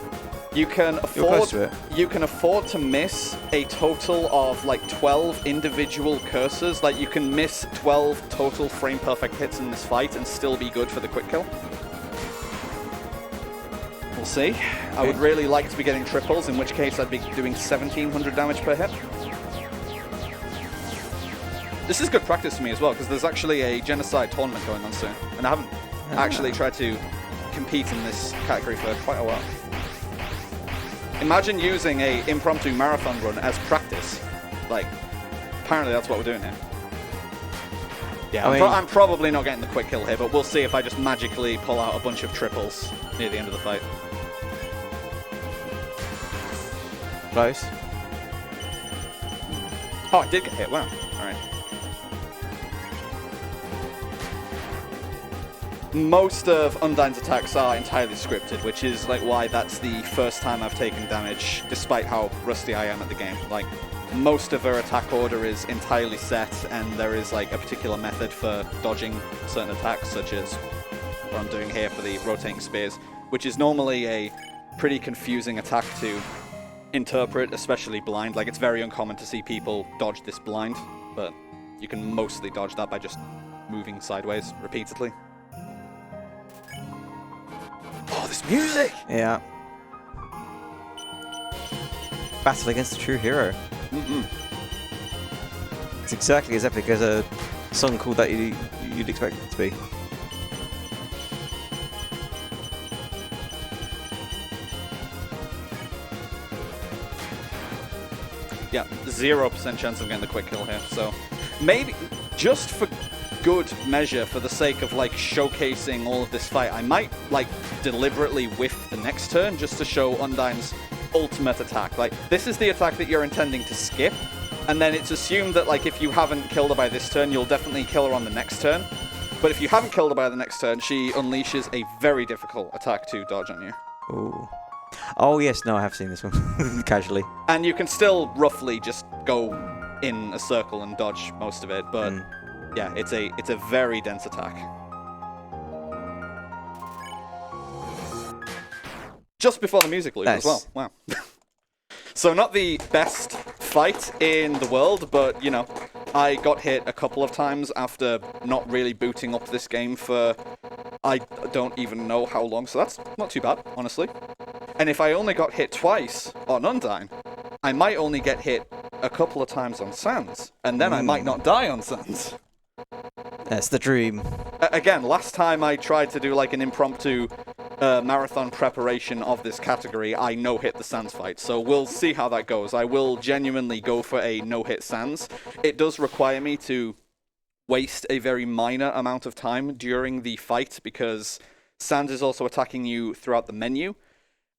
You can afford to miss a total of like 12 individual cursors. Like you can miss 12 total frame perfect hits in this fight and still be good for the quick kill. We'll see. I would really like to be getting triples, in which case I'd be doing 1,700 damage per hit. This is good practice for me as well, because there's actually a Geno-cider tournament going on soon, and I haven't actually tried to compete in this category for quite a while. Imagine using a impromptu marathon run as practice. Like, apparently that's what we're doing here. Yeah, I'm probably not getting the quick kill here, but we'll see if I just magically pull out a bunch of triples near the end of the fight. Close. Oh, I did get hit. Wow. All right. most of Undyne's attacks are entirely scripted, which is like why that's the first time I've taken damage, despite how rusty I am at the game. Like, most of her attack order is entirely set, and there is like a particular method for dodging certain attacks, such as what I'm doing here for the rotating spears, which is normally a pretty confusing attack to interpret, especially blind. Like, it's very uncommon to see people dodge this blind, but you can mostly dodge that by just moving sideways repeatedly. Oh, this music! Yeah. Battle against a true hero. It's exactly as epic as a song called that you'd expect it to be. Yeah, 0% chance of getting the quick kill here, so maybe just for good measure, for the sake of like showcasing all of this fight, I might like deliberately whiff the next turn just to show Undyne's ultimate attack. Like, this is the attack that you're intending to skip, and then it's assumed that like if you haven't killed her by this turn, you'll definitely kill her on the next turn. But if you haven't killed her by the next turn, she unleashes a very difficult attack to dodge on you. Ooh. Oh yes, no, I have seen this one casually. And you can still roughly just go in a circle and dodge most of it, but yeah, it's a very dense attack. Just before the music loop as well. Wow. So not the best fight in the world, but you know, I got hit a couple of times after not really booting up this game for I don't even know how long, so that's not too bad, honestly. And if I only got hit twice on Undyne, I might only get hit a couple of times on Sans, and then I might not die on Sans. That's the dream. Again, last time I tried to do like an impromptu marathon preparation of this category, I no-hit the Sans fight, so we'll see how that goes. I will genuinely go for a no-hit Sans. It does require me to waste a very minor amount of time during the fight, because Sans is also attacking you throughout the menu,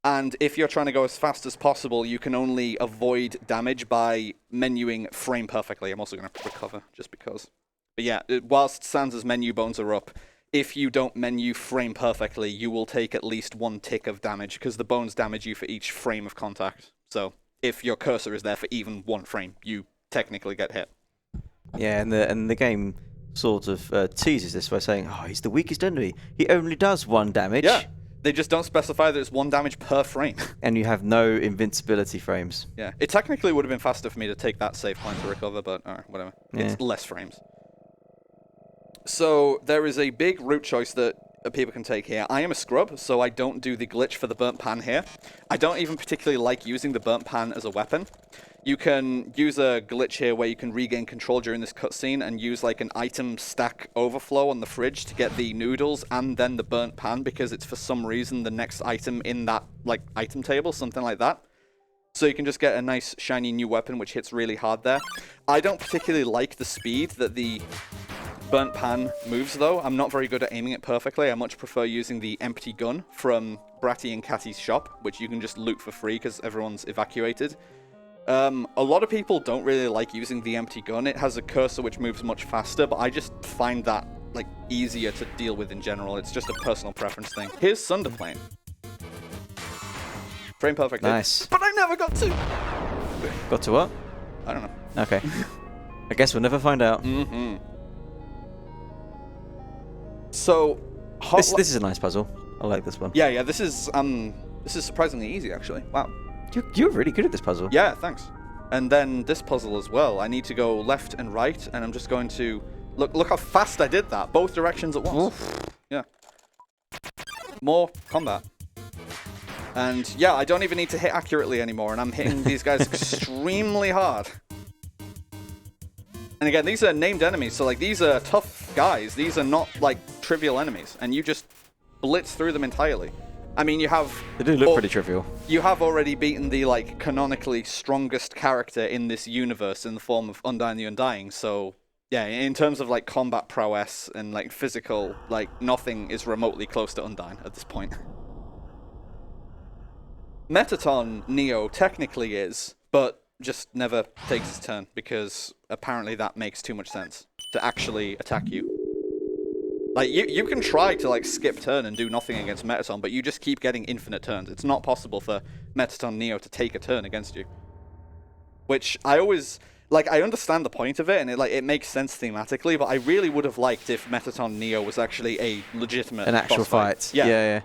and if you're trying to go as fast as possible, you can only avoid damage by menuing frame perfectly. I'm also going to recover, just because. But yeah, whilst Sans' menu bones are up, if you don't menu frame perfectly, you will take at least one tick of damage, because the bones damage you for each frame of contact. So if your cursor is there for even one frame, you technically get hit. Yeah, and the game sort of teases this by saying, oh, he's the weakest enemy. He only does 1 damage. Yeah, they just don't specify that it's 1 damage per frame. And you have no invincibility frames. Yeah, it technically would have been faster for me to take that save point to recover, but whatever. Yeah. It's less frames. So there is a big route choice that people can take here. I am a scrub, so I don't do the glitch for the burnt pan here. I don't even particularly like using the burnt pan as a weapon. You can use a glitch here where you can regain control during this cutscene and use like an item stack overflow on the fridge to get the noodles and then the burnt pan, because it's for some reason the next item in that like item table, something like that. So you can just get a nice shiny new weapon which hits really hard there. I don't particularly like the speed that the burnt pan moves though. I'm not very good at aiming it perfectly. I much prefer using the empty gun from Bratty and Catty's shop, which you can just loot for free because everyone's evacuated. A lot of people don't really like using the empty gun. It has a cursor which moves much faster, but I just find that like easier to deal with in general. It's just a personal preference thing. Here's Sunderplane. Frame perfect. Nice. But I never got to. Got to what? I don't know. Okay. I guess we'll never find out. Mm-hmm. So, this is a nice puzzle. I like this one. Yeah. This is surprisingly easy actually. Wow. You're really good at this puzzle. Yeah, thanks. And then this puzzle as well. I need to go left and right, and I'm just going to look how fast I did that. Both directions at once. Oof. Yeah. More combat. And yeah, I don't even need to hit accurately anymore, and I'm hitting these guys extremely hard. And again, these are named enemies, so like these are tough guys. These are not like trivial enemies, and you just blitz through them entirely. I mean, you have... They do look pretty trivial. You have already beaten the, like, canonically strongest character in this universe in the form of Undyne the Undying, so... Yeah, in terms of, like, combat prowess and, like, physical, like, nothing is remotely close to Undyne at this point. Mettaton Neo technically is, but just never takes his turn, because apparently that makes too much sense to actually attack you. Like, you can try to, like, skip turn and do nothing against Mettaton, but you just keep getting infinite turns. It's not possible for Mettaton Neo to take a turn against you. Which I always... Like, I understand the point of it, and it makes sense thematically, but I really would have liked if Mettaton Neo was actually a legitimate an actual fight. Yeah.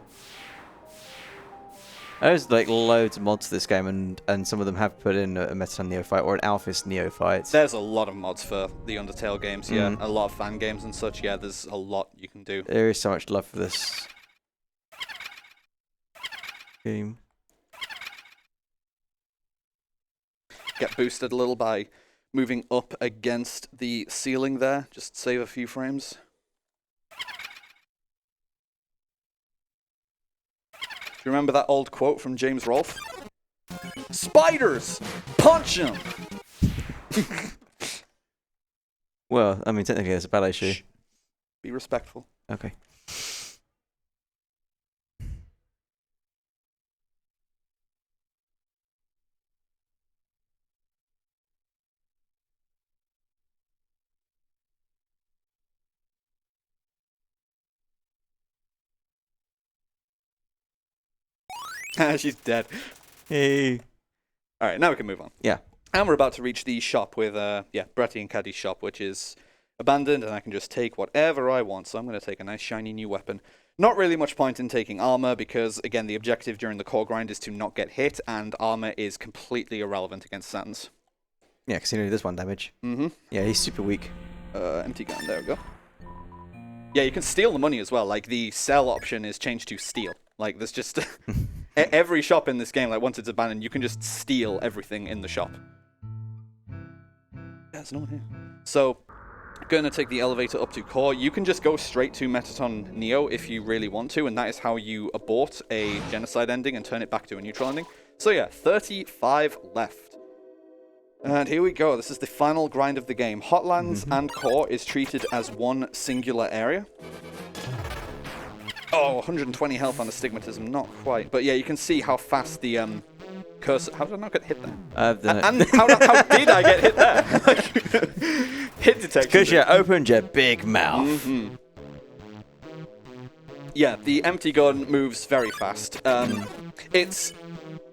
There's like loads of mods to this game, and some of them have put in a Mettaton Neo fight or an Alphys Neo fight. There's a lot of mods for the Undertale games, yeah. A lot of fan games and such, yeah, there's a lot you can do. There is so much love for this game. Get boosted a little by moving up against the ceiling there. Just save a few frames. Do you remember that old quote from James Rolfe? Spiders! Punch them! Well, I mean, technically it's a ballet shoe. Shh. Be respectful. Okay. She's dead. Hey. Alright, now we can move on. Yeah. And we're about to reach the shop with, Bretty and Caddy's shop, which is abandoned, and I can just take whatever I want. So I'm going to take a nice shiny new weapon. Not really much point in taking armor, because, again, the objective during the core grind is to not get hit, and armor is completely irrelevant against Sans. Yeah, because he only does 1 damage. Yeah, he's super weak. Empty gun, there we go. Yeah, you can steal the money as well. Like, the sell option is changed to steal. Like, there's just... Every shop in this game, like, once it's abandoned, you can just steal everything in the shop. Yeah, there's no one here. So, gonna take the elevator up to core. You can just go straight to Mettaton Neo if you really want to, and that is how you abort a genocide ending and turn it back to a neutral ending. So yeah, 35 left. And here we go. This is the final grind of the game. Hotlands and core is treated as one singular area. Oh, 120 health on Astigmatism, not quite. But yeah, you can see how fast the cursor... How did I not get hit there? I've done it. And how did I get hit there? Hit detection. Because you opened your big mouth. Yeah, the empty gun moves very fast. It's...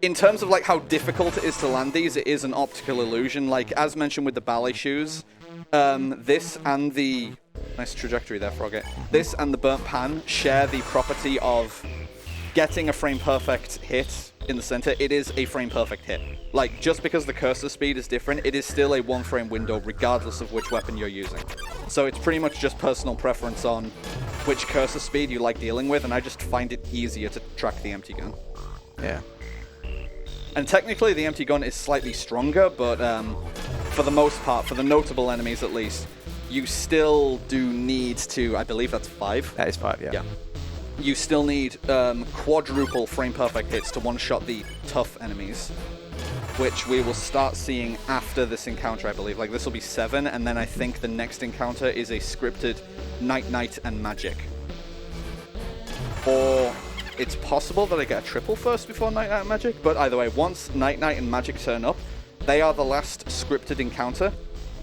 In terms of like how difficult it is to land these, it is an optical illusion. Like, as mentioned with the ballet shoes, this and the... Nice trajectory there, Frogget. This and the burnt pan share the property of getting a frame-perfect hit in the center. It is a frame-perfect hit. Like, just because the cursor speed is different, it is still a 1-frame window regardless of which weapon you're using. So it's pretty much just personal preference on which cursor speed you like dealing with, and I just find it easier to track the empty gun. Yeah. And technically, the empty gun is slightly stronger, but for the most part, for the notable enemies at least, you still do need to, I believe that's 5. That is 5, yeah. Yeah. You still need quadruple frame-perfect hits to one-shot the tough enemies, which we will start seeing after this encounter, I believe. Like, this will be 7, and then I think the next encounter is a scripted Night and Magic. Or it's possible that I get a triple first before Night and Magic, but either way, once Night and Magic turn up, they are the last scripted encounter,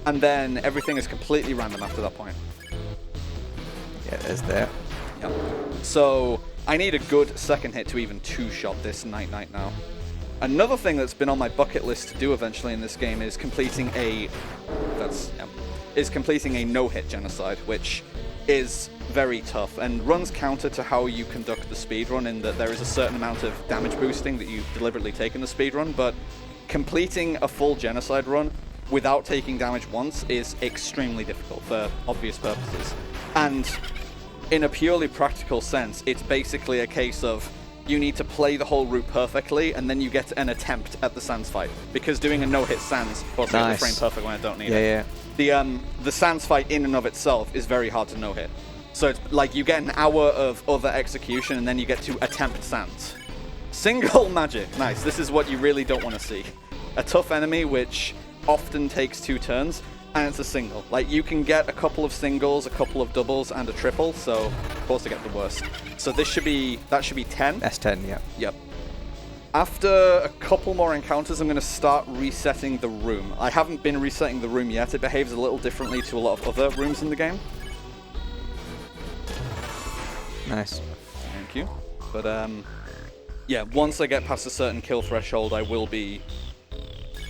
and then everything is completely random after that point. Yeah, there's that. Yep. So I need a good second hit to even two-shot this Night now. Another thing that's been on my bucket list to do eventually in this game is completing a no-hit genocide, which is very tough and runs counter to how you conduct the speedrun, in that there is a certain amount of damage boosting that you deliberately take in the speedrun, but completing a full genocide run without taking damage once is extremely difficult for obvious purposes. And in a purely practical sense, it's basically a case of you need to play the whole route perfectly, and then you get an attempt at the Sans fight. Because doing a no-hit Sans, of course, I get the frame perfect when I don't need it. Yeah. The Sans fight in and of itself is very hard to no-hit. So it's like you get an hour of other execution, and then you get to attempt Sans. Single magic. Nice. This is what you really don't want to see. A tough enemy which often takes 2 turns, and it's a single. Like, you can get a couple of singles, a couple of doubles, and a triple, so of course I get the worst. So that should be 10. That's 10, yeah. Yep. After a couple more encounters, I'm going to start resetting the room. I haven't been resetting the room yet. It behaves a little differently to a lot of other rooms in the game. Nice. Thank you. But yeah, once I get past a certain kill threshold, I will be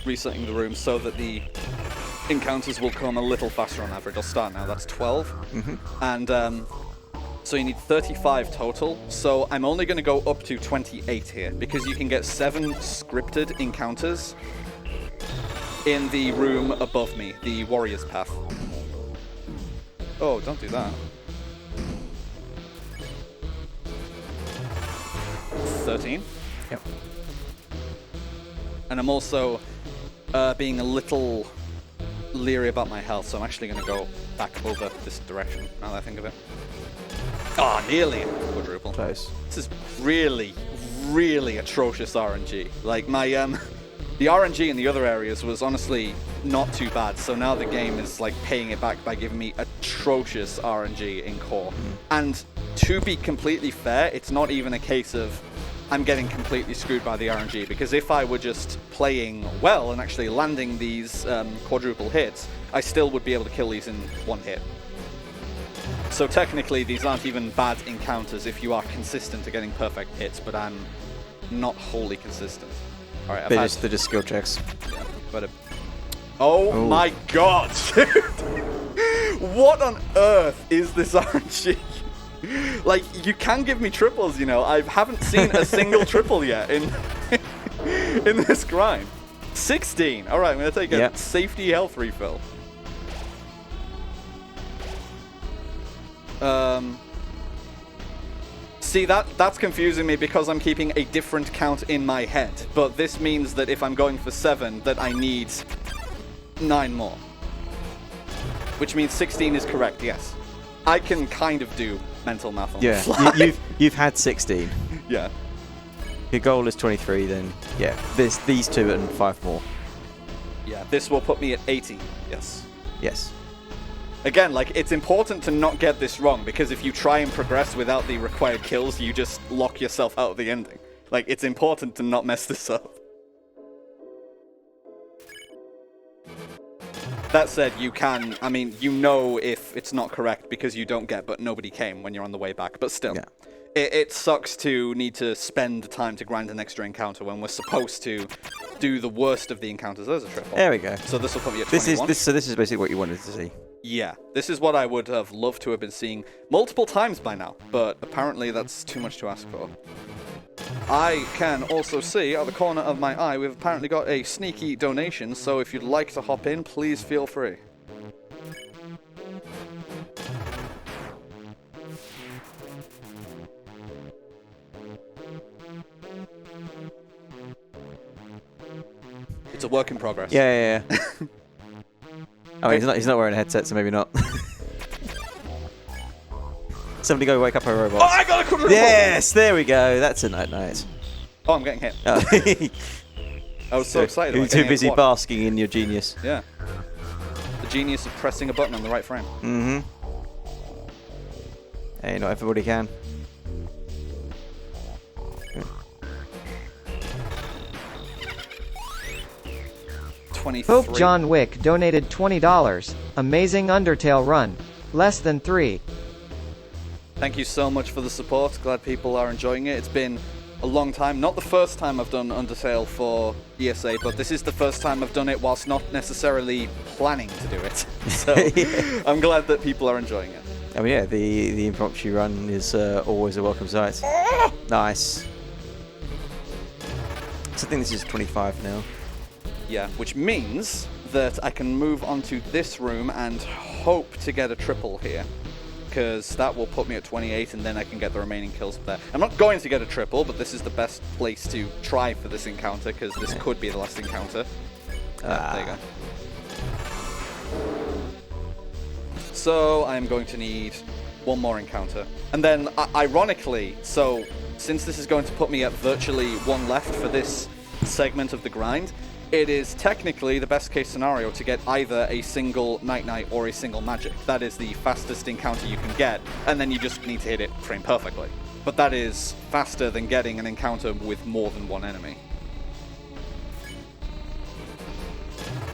resetting the room so that the encounters will come a little faster on average. I'll start now. That's 12. And so you need 35 total. So I'm only going to go up to 28 here because you can get 7 scripted encounters in the room above me, the Warrior's Path. Oh, don't do that. 13. Yep. And I'm also being a little leery about my health, so I'm actually going to go back over this direction now that I think of it. Oh, nearly a quadruple. Close. This is really, really atrocious RNG. Like, my the RNG in the other areas was honestly not too bad, so now the game is like paying it back by giving me atrocious RNG in core. And to be completely fair, it's not even a case of I'm getting completely screwed by the RNG, because if I were just playing well and actually landing these quadruple hits, I still would be able to kill these in one hit. So technically these aren't even bad encounters if you are consistent to getting perfect hits, but I'm not wholly consistent. All right, they're just skill checks. Yeah, but oh my god, dude! What on earth is this RNG? Like, you can give me triples, you know. I haven't seen a single triple yet in this grind. 16. All right, I'm gonna take a safety health refill. See, that's confusing me because I'm keeping a different count in my head. But this means that if I'm going for 7, that I need 9 more. Which means 16 is correct, yes. I can kind of do mental math on the fly. You've had 16. Yeah. Your goal is 23, then yeah, these 2 and 5 more. Yeah, this will put me at 80. Yes. Yes. Again, like, it's important to not get this wrong, because if you try and progress without the required kills, you just lock yourself out of the ending. Like, it's important to not mess this up. That said, you can, I mean, you know if it's not correct because you don't get but nobody came when you're on the way back, but still. Yeah. It sucks to need to spend the time to grind an extra encounter when we're supposed to do the worst of the encounters. There's a triple. There we go. So this will put me at 21. So this is basically what you wanted to see. Yeah, this is what I would have loved to have been seeing multiple times by now, but apparently that's too much to ask for. I can also see out the corner of my eye we've apparently got a sneaky donation, so if you'd like to hop in, please feel free. It's a work in progress. Yeah. I mean, he's not wearing a headset, so maybe not. Somebody go wake up a robot. Oh, I got a quadruple! Yes, there we go. That's a night. Oh, I'm getting hit. I was so excited. You're too busy basking in your genius. Yeah. The genius of pressing a button on the right frame. Mm-hmm. Hey, not everybody can. 23. Hope John Wick donated $20. Amazing Undertale run. Less than 3. Thank you so much for the support. Glad people are enjoying it. It's been a long time. Not the first time I've done Undertale for ESA, but this is the first time I've done it whilst not necessarily planning to do it. So I'm glad that people are enjoying it. Oh yeah, the impromptu run is always a welcome sight. Nice. So I think this is 25 now. Yeah, which means that I can move on to this room and hope to get a triple here, because that will put me at 28 and then I can get the remaining kills there. I'm not going to get a triple, but this is the best place to try for this encounter, because this could be the last encounter. There you go. So I'm going to need one more encounter. And then, ironically, so since this is going to put me at virtually 1 left for this segment of the grind, it is technically the best case scenario to get either a single Night or a single Magic. That is the fastest encounter you can get, and then you just need to hit it frame perfectly. But that is faster than getting an encounter with more than 1 enemy.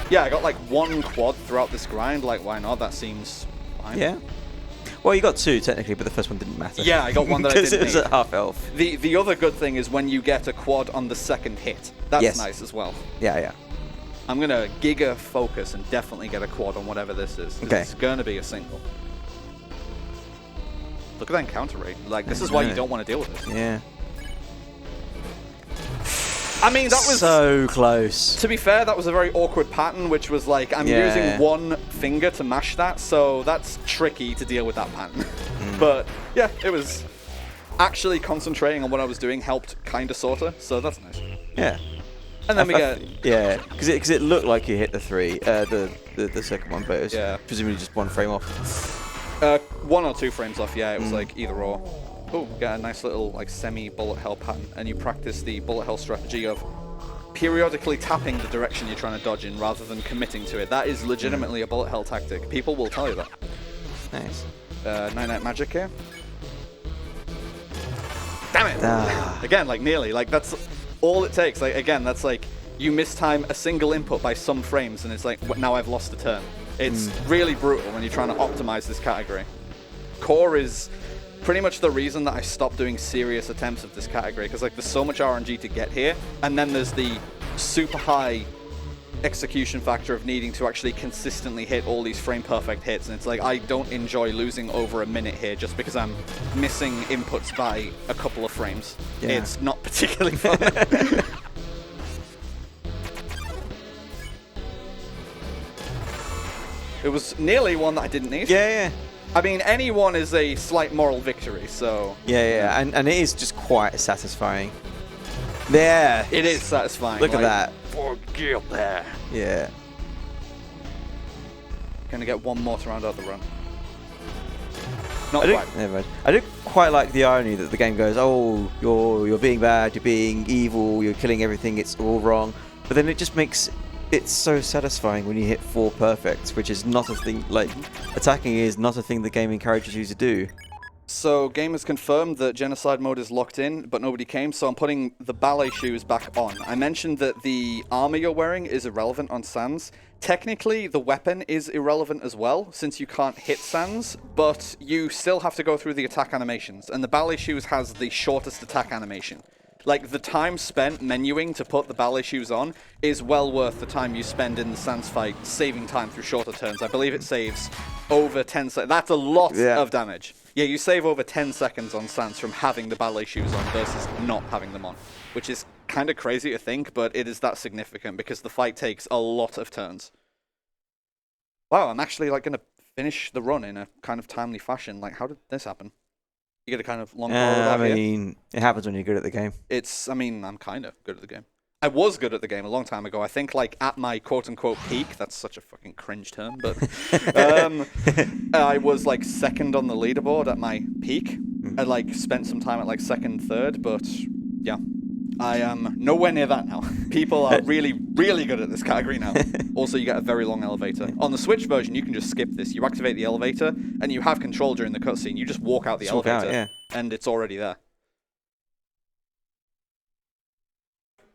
Yeah, I got like 1 quad throughout this grind, like why not? That seems fine. Yeah. Well, you got 2 technically, but the first one didn't matter. Yeah, I got one that I didn't because it was need. at half health. The other good thing is when you get a quad on the second hit. That's nice as well. Yeah. I'm going to Giga focus and definitely get a quad on whatever this is. Okay. It's going to be a single. Look at that encounter rate. Like, this is why you don't want to deal with it. Yeah. I mean, that was... so close. To be fair, that was a very awkward pattern, which was like, I'm using one finger to mash that, so that's tricky to deal with that pattern. But, yeah, it was... Actually concentrating on what I was doing helped kind of, sort of, so that's nice. Yeah. And then we get... Yeah, because it looked like you hit the 3, the second one, but it was presumably just 1 frame off. 1 or 2 frames off, yeah, it was like either or. Oh, get a nice little like semi-bullet hell pattern, and you practice the bullet hell strategy of periodically tapping the direction you're trying to dodge in rather than committing to it. That is legitimately a bullet hell tactic. People will tell you that. Nice. Night magic here. Damn it! Again, like nearly. Like that's all it takes. Like again, that's like you mistime a single input by some frames, and it's like now I've lost a turn. It's really brutal when you're trying to optimize this category. Core is pretty much the reason that I stopped doing serious attempts of this category, because like there's so much RNG to get here, and then there's the super high execution factor of needing to actually consistently hit all these frame perfect hits, and it's like I don't enjoy losing over a minute here just because I'm missing inputs by a couple of frames. Yeah. It's not particularly fun. It was nearly one that I didn't need. Yeah. I mean, any one is a slight moral victory, so... Yeah, and it is just quite satisfying. There! It is satisfying. Look at that. Forgive there. Yeah. Gonna get one more to round out the run. Not quite. Never mind. I do quite like the irony that the game goes, oh, you're being bad, you're being evil, you're killing everything, it's all wrong. But then it just makes... It's so satisfying when you hit 4 perfects, which is not a thing, like, attacking is not a thing the game encourages you to do. So, game has confirmed that genocide mode is locked in, but nobody came, so I'm putting the ballet shoes back on. I mentioned that the armor you're wearing is irrelevant on Sans. Technically, the weapon is irrelevant as well, since you can't hit Sans, but you still have to go through the attack animations, and the ballet shoes has the shortest attack animation. Like, the time spent menuing to put the ballet shoes on is well worth the time you spend in the Sans fight saving time through shorter turns. I believe it saves over 10 seconds. That's a lot of damage. Yeah, you save over 10 seconds on Sans from having the ballet shoes on versus not having them on, which is kind of crazy to think, but it is that significant because the fight takes a lot of turns. Wow, I'm actually, like, going to finish the run in a kind of timely fashion. Like, how did this happen? You get a kind of long I mean, it happens when you're good at the game. I mean, I'm kind of good at the game. I was good at the game a long time ago. I think, like, at my quote-unquote peak, that's such a fucking cringe term, but I was, like, second on the leaderboard at my peak. I, like, spent some time at, like, second, third, but, yeah. I am nowhere near that now. People are really, really good at this category now. Also, you get a very long elevator. On the Switch version, you can just skip this. You activate the elevator, and you have control during the cutscene. You just walk out the elevator, and it's already there.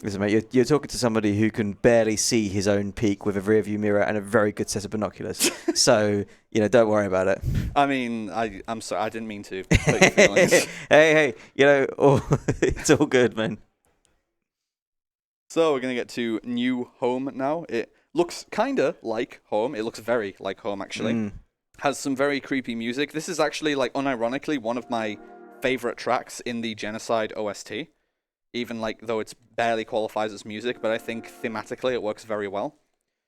Listen, mate, you're talking to somebody who can barely see his own peak with a rear-view mirror and a very good set of binoculars. So, don't worry about it. I mean, I'm sorry, I didn't mean to hurt your feelings. hey, it's all good, man. So we're going to get to new home now. It looks kind of like home. It looks very like home, actually. Has some very creepy music. This is actually, like, unironically, one of my favorite tracks in the Genocide OST. Even, like, though it's barely qualifies as music, but I think thematically it works very well.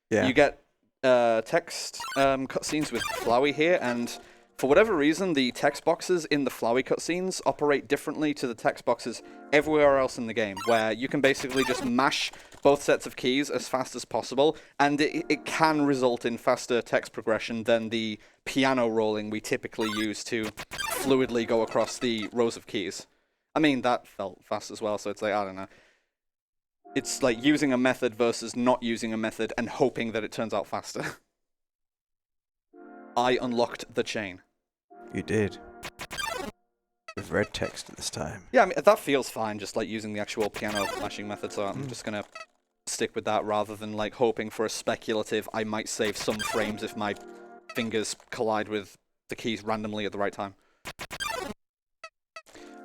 Yeah. You get text cutscenes with Flowey here, and for whatever reason, the text boxes in the Flowey cutscenes operate differently to the text boxes everywhere else in the game, where you can basically just mash both sets of keys as fast as possible, and it can result in faster text progression than the piano rolling we typically use to fluidly go across the rows of keys. I mean, that felt fast as well, so it's like, I don't know. It's like using a method versus not using a method and hoping that it turns out faster. I unlocked the chain. You did. With red text this time. Yeah, I mean, that feels fine, just like using the actual piano mashing method, so I'm just gonna stick with that rather than like hoping for a speculative, I might save some frames if my fingers collide with the keys randomly at the right time.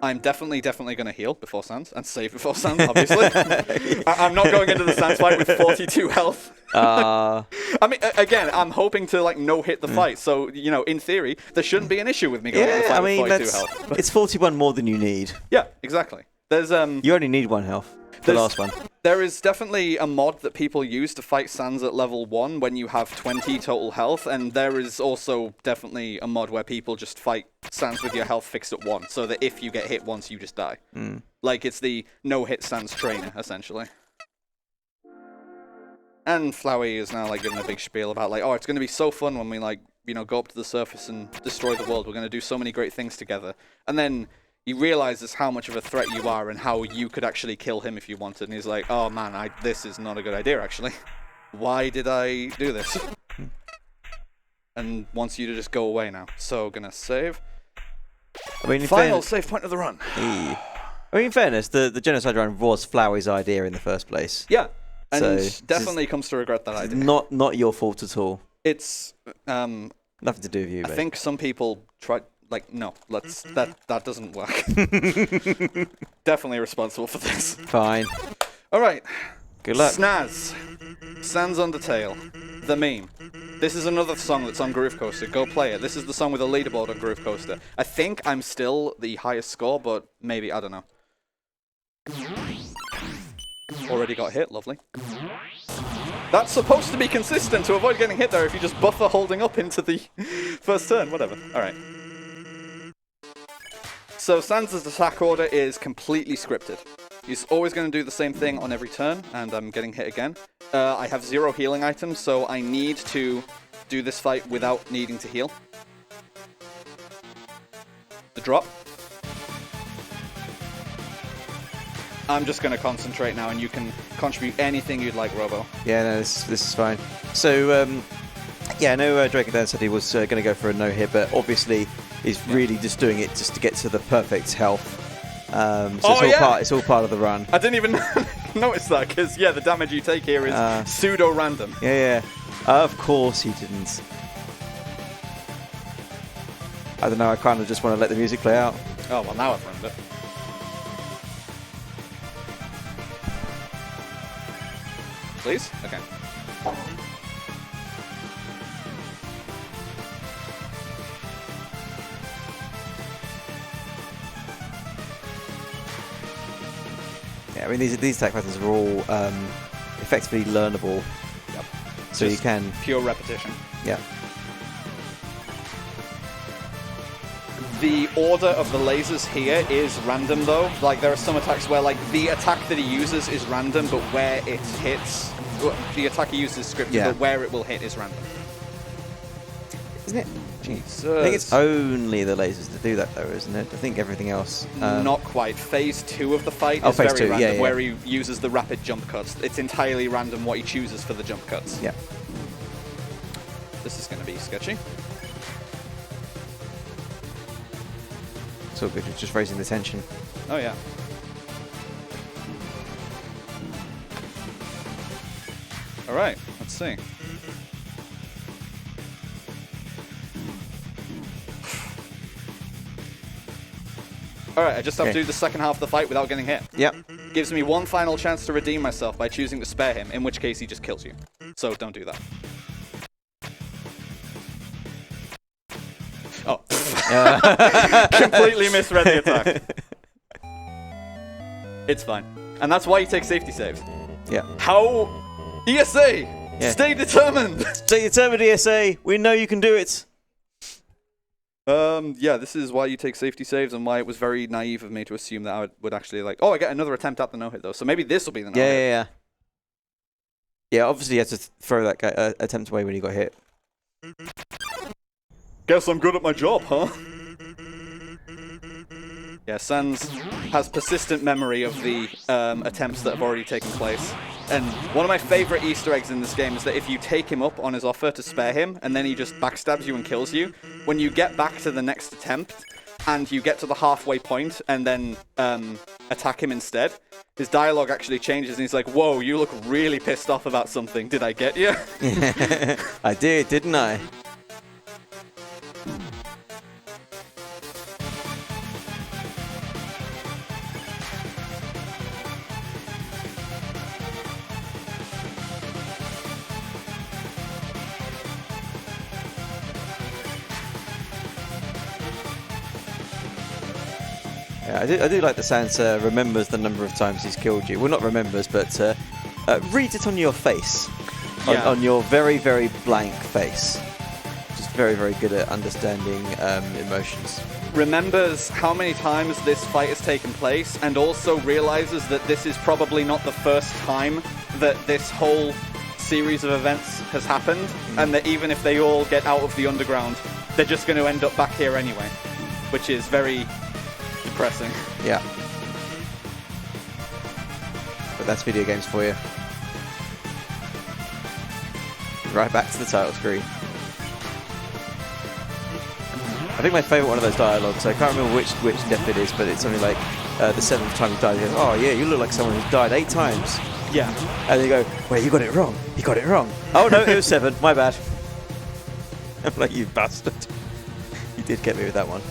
I'm definitely going to heal before Sans, and save before Sans, obviously. I'm not going into the Sans fight with 42 health. I mean, again, I'm hoping to, like, no-hit the fight, so, you know, in theory, there shouldn't be an issue with me going into the fight with 42 health. It's 41 more than you need. Yeah, exactly. There's You only need 1 health. The last one. There is definitely a mod that people use to fight Sans at level 1 when you have 20 total health, and there is also definitely a mod where people just fight Sans with your health fixed at 1, so that if you get hit once, you just die. Like, it's the no-hit Sans trainer, essentially. And Flowey is now, like, giving a big spiel about, like, oh, it's going to be so fun when we, like, you know, go up to the surface and destroy the world. We're going to do so many great things together. And then he realizes how much of a threat you are and how you could actually kill him if you wanted. And he's like, oh man, this is not a good idea, actually. Why did I do this? And wants you to just go away now. So, gonna save. I mean, Final save point of the run. I mean, in fairness, the Geno-cider run was Flowey's idea in the first place. Yeah, and So, definitely comes to regret that idea. Not your fault at all. It's Nothing to do with you, I mate. think some people try... Like, no, that doesn't work. Definitely responsible for this. Fine. Alright. Good luck. Snaz. Sans Undertale. The meme. This is another song that's on Groove Coaster. Go play it. This is the song with a leaderboard on Groove Coaster. I think I'm still the highest score, but maybe, I don't know. Already got hit, lovely. That's supposed to be consistent to avoid getting hit there if you just buffer holding up into the first turn, whatever. Alright. So Sans' attack order is completely scripted. He's always going to do the same thing on every turn, and I'm getting hit again. I have 0 healing items, so I need to do this fight without needing to heal. The drop. I'm just going to concentrate now, and you can contribute anything you'd like, Robo. Yeah, no, this is fine. So, yeah, I know Drakodan said he was going to go for a no-hit, but obviously he's really just doing it just to get to the perfect health. So it's all part of the run. I didn't even notice that, because, yeah, the damage you take here is pseudo-random. Yeah. Of course he didn't. I don't know, I kind of just want to let the music play out. Oh, well, now I've ruined it. Please? Okay. Yeah, I mean, these attack patterns are all effectively learnable. Yep. So Just you can... pure repetition. Yeah. The order of the lasers here is random, though. Like, there are some attacks where, like, the attack that he uses is random, but where it hits... The attack he uses is scripted, but where it will hit is random. Isn't it? Jesus. I think it's only the lasers that do that, though, isn't it? I think everything else... Not quite. Phase 2 of the fight is phase very 2, random, yeah. where he uses the rapid jump cuts. It's entirely random what he chooses for the jump cuts. Yeah. This is going to be sketchy. It's all good, it's just raising the tension. Oh, yeah. Alright, let's see. Alright, I just have to do the second half of the fight without getting hit. Yep. Gives me one final chance to redeem myself by choosing to spare him, in which case he just kills you. So don't do that. Oh. Completely misread the attack. It's fine. And that's why you take safety saves. Yeah. How? ESA! Yeah. Stay determined! Stay determined, ESA! We know you can do it! Yeah, this is why you take safety saves and why it was very naive of me to assume that I would actually, like... Oh, I get another attempt at the no-hit, though, so maybe this will be the no-hit. Yeah. Yeah, obviously you had to throw that guy, attempt away when he got hit. Guess I'm good at my job, huh? Yeah, Sans has persistent memory of the attempts that have already taken place. And one of my favorite Easter eggs in this game is that if you take him up on his offer to spare him, and then he just backstabs you and kills you, when you get back to the next attempt, and you get to the halfway point, and then attack him instead, his dialogue actually changes, and he's like, whoa, you look really pissed off about something. Did I get you? I did, didn't I? Yeah, I do like that Sansa remembers the number of times he's killed you. Well, not remembers, but reads it on your face. On your very, very blank face. Just very, very good at understanding emotions. Remembers how many times this fight has taken place, and also realizes that this is probably not the first time that this whole series of events has happened, and that even if they all get out of the underground, they're just going to end up back here anyway, which is very depressing. Yeah. But that's video games for you. Right back to the title screen. I think my favourite one of those dialogues, I can't remember which death it is, but it's something like the 7th time he died. He goes, oh yeah, you look like someone who's died 8 times. Yeah. And they go, wait, you got it wrong. You got it wrong. Oh no, it was 7. My bad. I'm like, you bastard. You did get me with that one.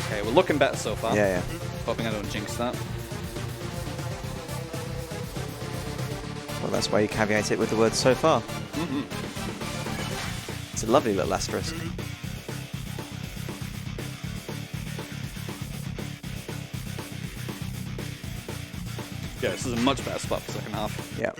Okay, we're looking better so far. Yeah. Hoping I don't jinx that. Well, that's why you caveat it with the word so far. Mm-hmm. It's a lovely little asterisk. Yeah, this is a much better spot for second half. Yeah.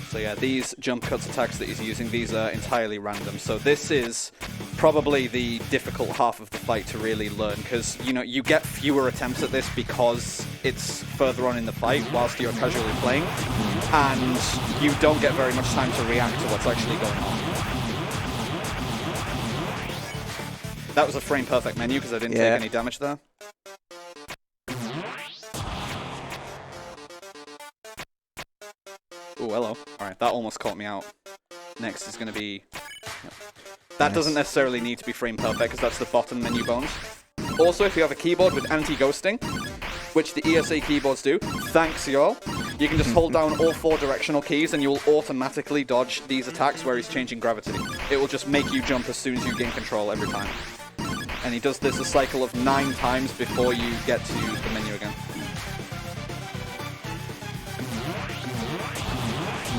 So yeah, these jump cuts attacks that he's using, these are entirely random. So this is probably the difficult half of the fight to really learn, because you get fewer attempts at this because it's further on in the fight whilst you're casually playing, and you don't get very much time to react to what's actually going on. That was a frame perfect menu because I didn't take any damage there. Oh, hello. Alright, that almost caught me out. Next is going to be... That doesn't necessarily need to be frame perfect because that's the bottom menu bonus. Also, if you have a keyboard with anti-ghosting, which the ESA keyboards do, thanks y'all, you can just hold down all 4 directional keys and you'll automatically dodge these attacks where he's changing gravity. It will just make you jump as soon as you gain control every time. And he does this a cycle of 9 times before you get to the menu again.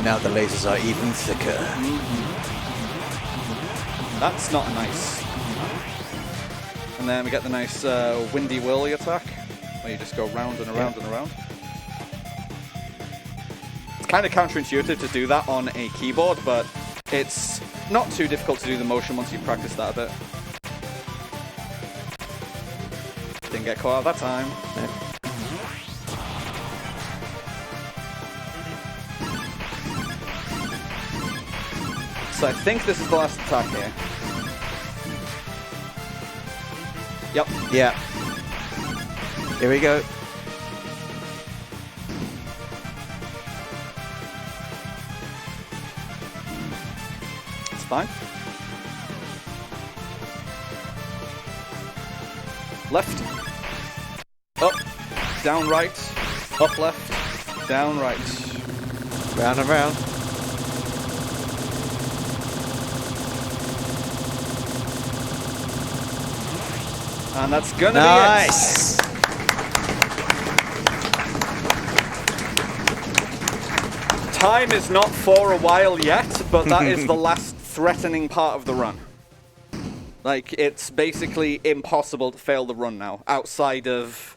Now the lasers are even thicker. That's not nice. And then we get the nice windy whirly attack, where you just go round and around and around. It's kind of counterintuitive to do that on a keyboard, but it's not too difficult to do the motion once you practice that a bit. Didn't get caught out that time. No. So I think this is the last attack here. Yep. Yeah. Here we go. It's fine. Left. Up. Down right. Up left. Down right. Round and round. And that's gonna nice. be it. Time is not for a while yet, but that is the last threatening part of the run. Like, it's basically impossible to fail the run now, outside of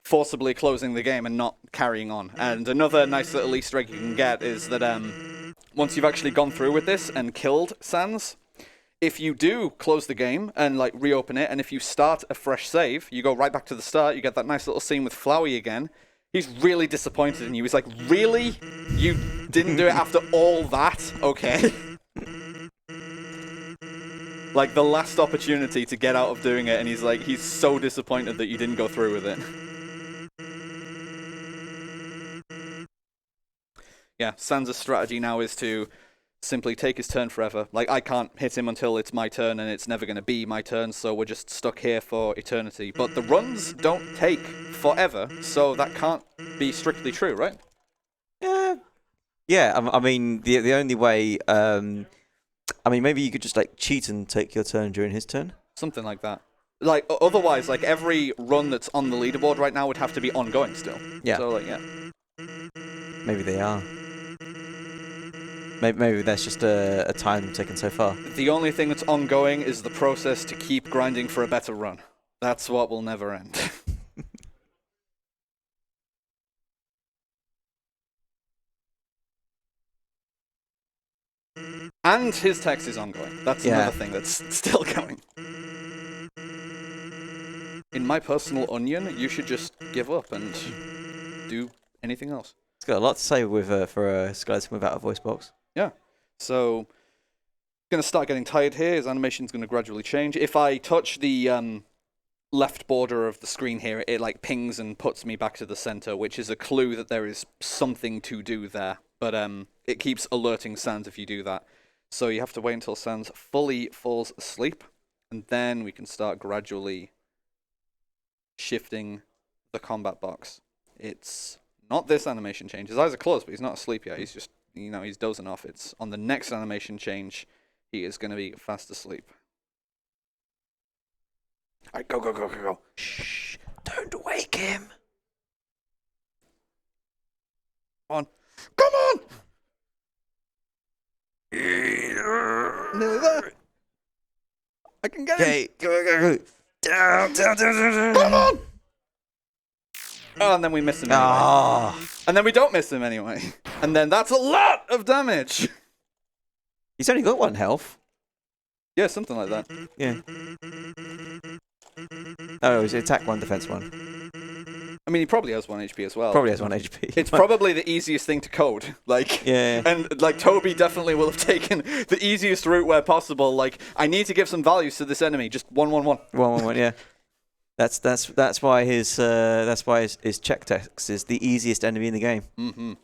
forcibly closing the game and not carrying on. And another nice little Easter egg you can get is that once you've actually gone through with this and killed Sans, if you do close the game and like reopen it, and if you start a fresh save, you go right back to the start, you get that nice little scene with Flowey again. He's really disappointed in you. He's like, really? You didn't do it after all that? Okay. Like the last opportunity to get out of doing it, and he's like, he's so disappointed that you didn't go through with it. Yeah, Sans' strategy now is to simply take his turn forever. Like, I can't hit him until it's my turn, and it's never going to be my turn, so we're just stuck here for eternity. But the runs don't take forever, so that can't be strictly true, right? Yeah, I mean, the only way... I mean, maybe you could just, like, cheat and take your turn during his turn. Something like that. Like, otherwise, like, every run that's on the leaderboard right now would have to be ongoing still. Yeah. So, like, yeah. Maybe they are. Maybe that's just a time taken so far. The only thing that's ongoing is the process to keep grinding for a better run. That's what will never end. And his text is ongoing. That's another thing that's still going. In my personal onion, you should just give up and do anything else. It's got a lot to say with for a skeleton without a voice box. Yeah. So, going to start getting tired here. His animation's going to gradually change. If I touch the left border of the screen here, it like pings and puts me back to the center, which is a clue that there is something to do there. But it keeps alerting Sans if you do that. So you have to wait until Sans fully falls asleep, and then we can start gradually shifting the combat box. It's not this animation change. His eyes are closed, but he's not asleep yet. He's just, he's dozing off. It's on the next animation change, he is going to be fast asleep. All right, go. Shh! Don't wake him. Come on! Nearly there. I can get him. Go. Down. Come on! Oh, and then we miss him anyway. Ah. And then we don't miss him anyway. And then that's a lot of damage. He's only got 1 health. Yeah, something like that. Yeah. Oh, it's attack 1, defense 1. I mean, he probably has 1 HP as well. Probably has 1 HP. It's probably the easiest thing to code. Like, yeah. And like Toby definitely will have taken the easiest route where possible. Like, I need to give some values to this enemy. Just 1-1-1. 1-1-1. Yeah. That's why his check text is the easiest enemy in the game. Mm-hmm.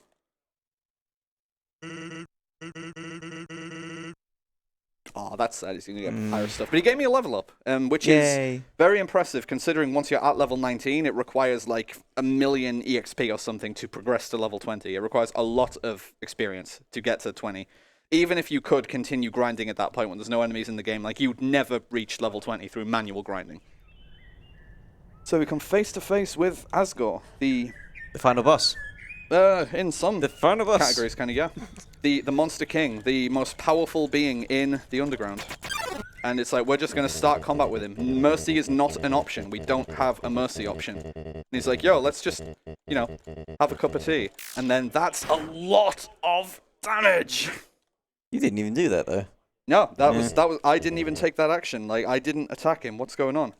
Oh, that's sad. He's going to get higher stuff. But he gave me a level up, which is very impressive considering once you're at level 19, it requires like 1 million EXP or something to progress to level 20. It requires a lot of experience to get to 20. Even if you could continue grinding at that point when there's no enemies in the game, like you'd never reach level 20 through manual grinding. So we come face to face with Asgore, the final boss. In some the final boss categories, kind of, yeah. The Monster King, the most powerful being in the Underground. And it's like, we're just going to start combat with him. Mercy is not an option. We don't have a Mercy option. And he's like, yo, let's just, have a cup of tea. And then that's a lot of damage. You didn't even do that, though. No, that was, I didn't even take that action. Like, I didn't attack him. What's going on?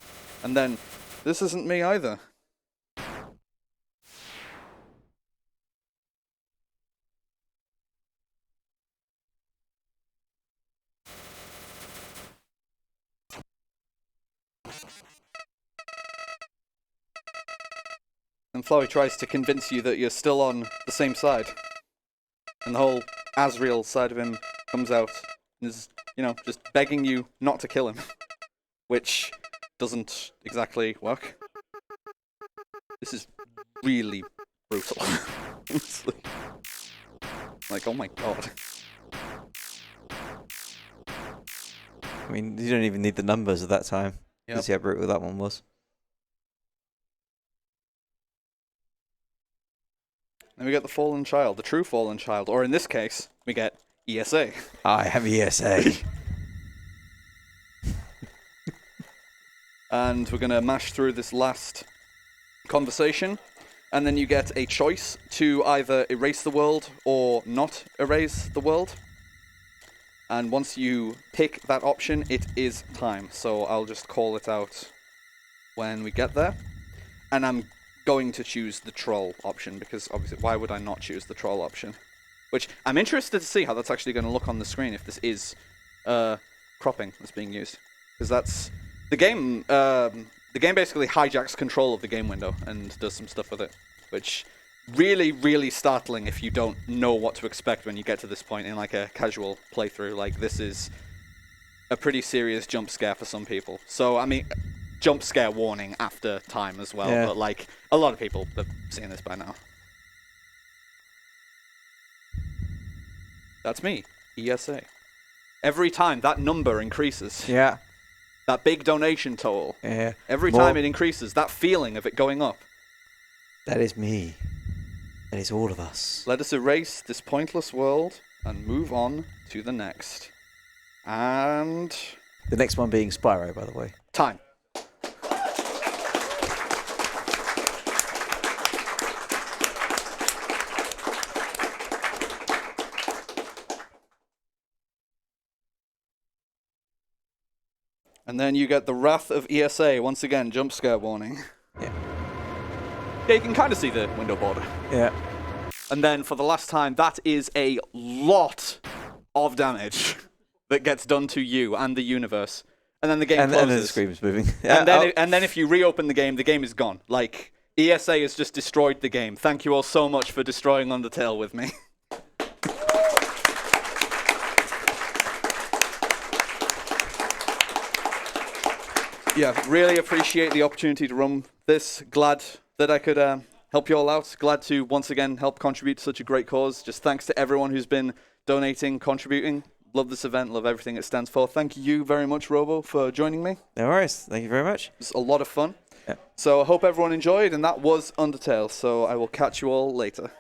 And then, this isn't me either. And Flowey tries to convince you that you're still on the same side. And the whole Asriel side of him comes out and is, just begging you not to kill him. Which doesn't exactly work. This is really brutal. Like, oh my god. I mean, you don't even need the numbers at that time. Yep. To see how brutal that one was. And we get the Fallen Child, the true Fallen Child. Or in this case, we get ESA. I have ESA. And we're going to mash through this last conversation. And then you get a choice to either erase the world or not erase the world. And once you pick that option, it is time. So I'll just call it out when we get there. And I'm going to choose the troll option, because obviously, why would I not choose the troll option? Which, I'm interested to see how that's actually going to look on the screen if this is cropping that's being used. Because that's... The game basically hijacks control of the game window and does some stuff with it. Which, really, really startling if you don't know what to expect when you get to this point in like a casual playthrough. Like, this is a pretty serious jump scare for some people. So, I mean... Jump scare warning after time as well, but like a lot of people have seen this by now. That's me, ESA. Every time that number increases, That big donation total. Yeah. Every More- time it increases, that feeling of it going up. That is me. That is all of us. Let us erase this pointless world and move on to the next. And... The next one being Spyro, by the way. time. And then you get the Wrath of ESA. Once again, jump scare warning. Yeah. Yeah, you can kind of see the window border. Yeah. And then for the last time, that is a lot of damage that gets done to you and the universe. And then the game And then the closes. screen is moving. And then if you reopen the game is gone. Like, ESA has just destroyed the game. Thank you all so much for destroying Undertale with me. Yeah, really appreciate the opportunity to run this. Glad that I could help you all out. Glad to once again help contribute to such a great cause. Just thanks to everyone who's been donating, contributing. Love this event, love everything it stands for. Thank you very much, Robo, for joining me. No worries. Thank you very much. It was a lot of fun. Yeah. So I hope everyone enjoyed, and that was Undertale. So I will catch you all later.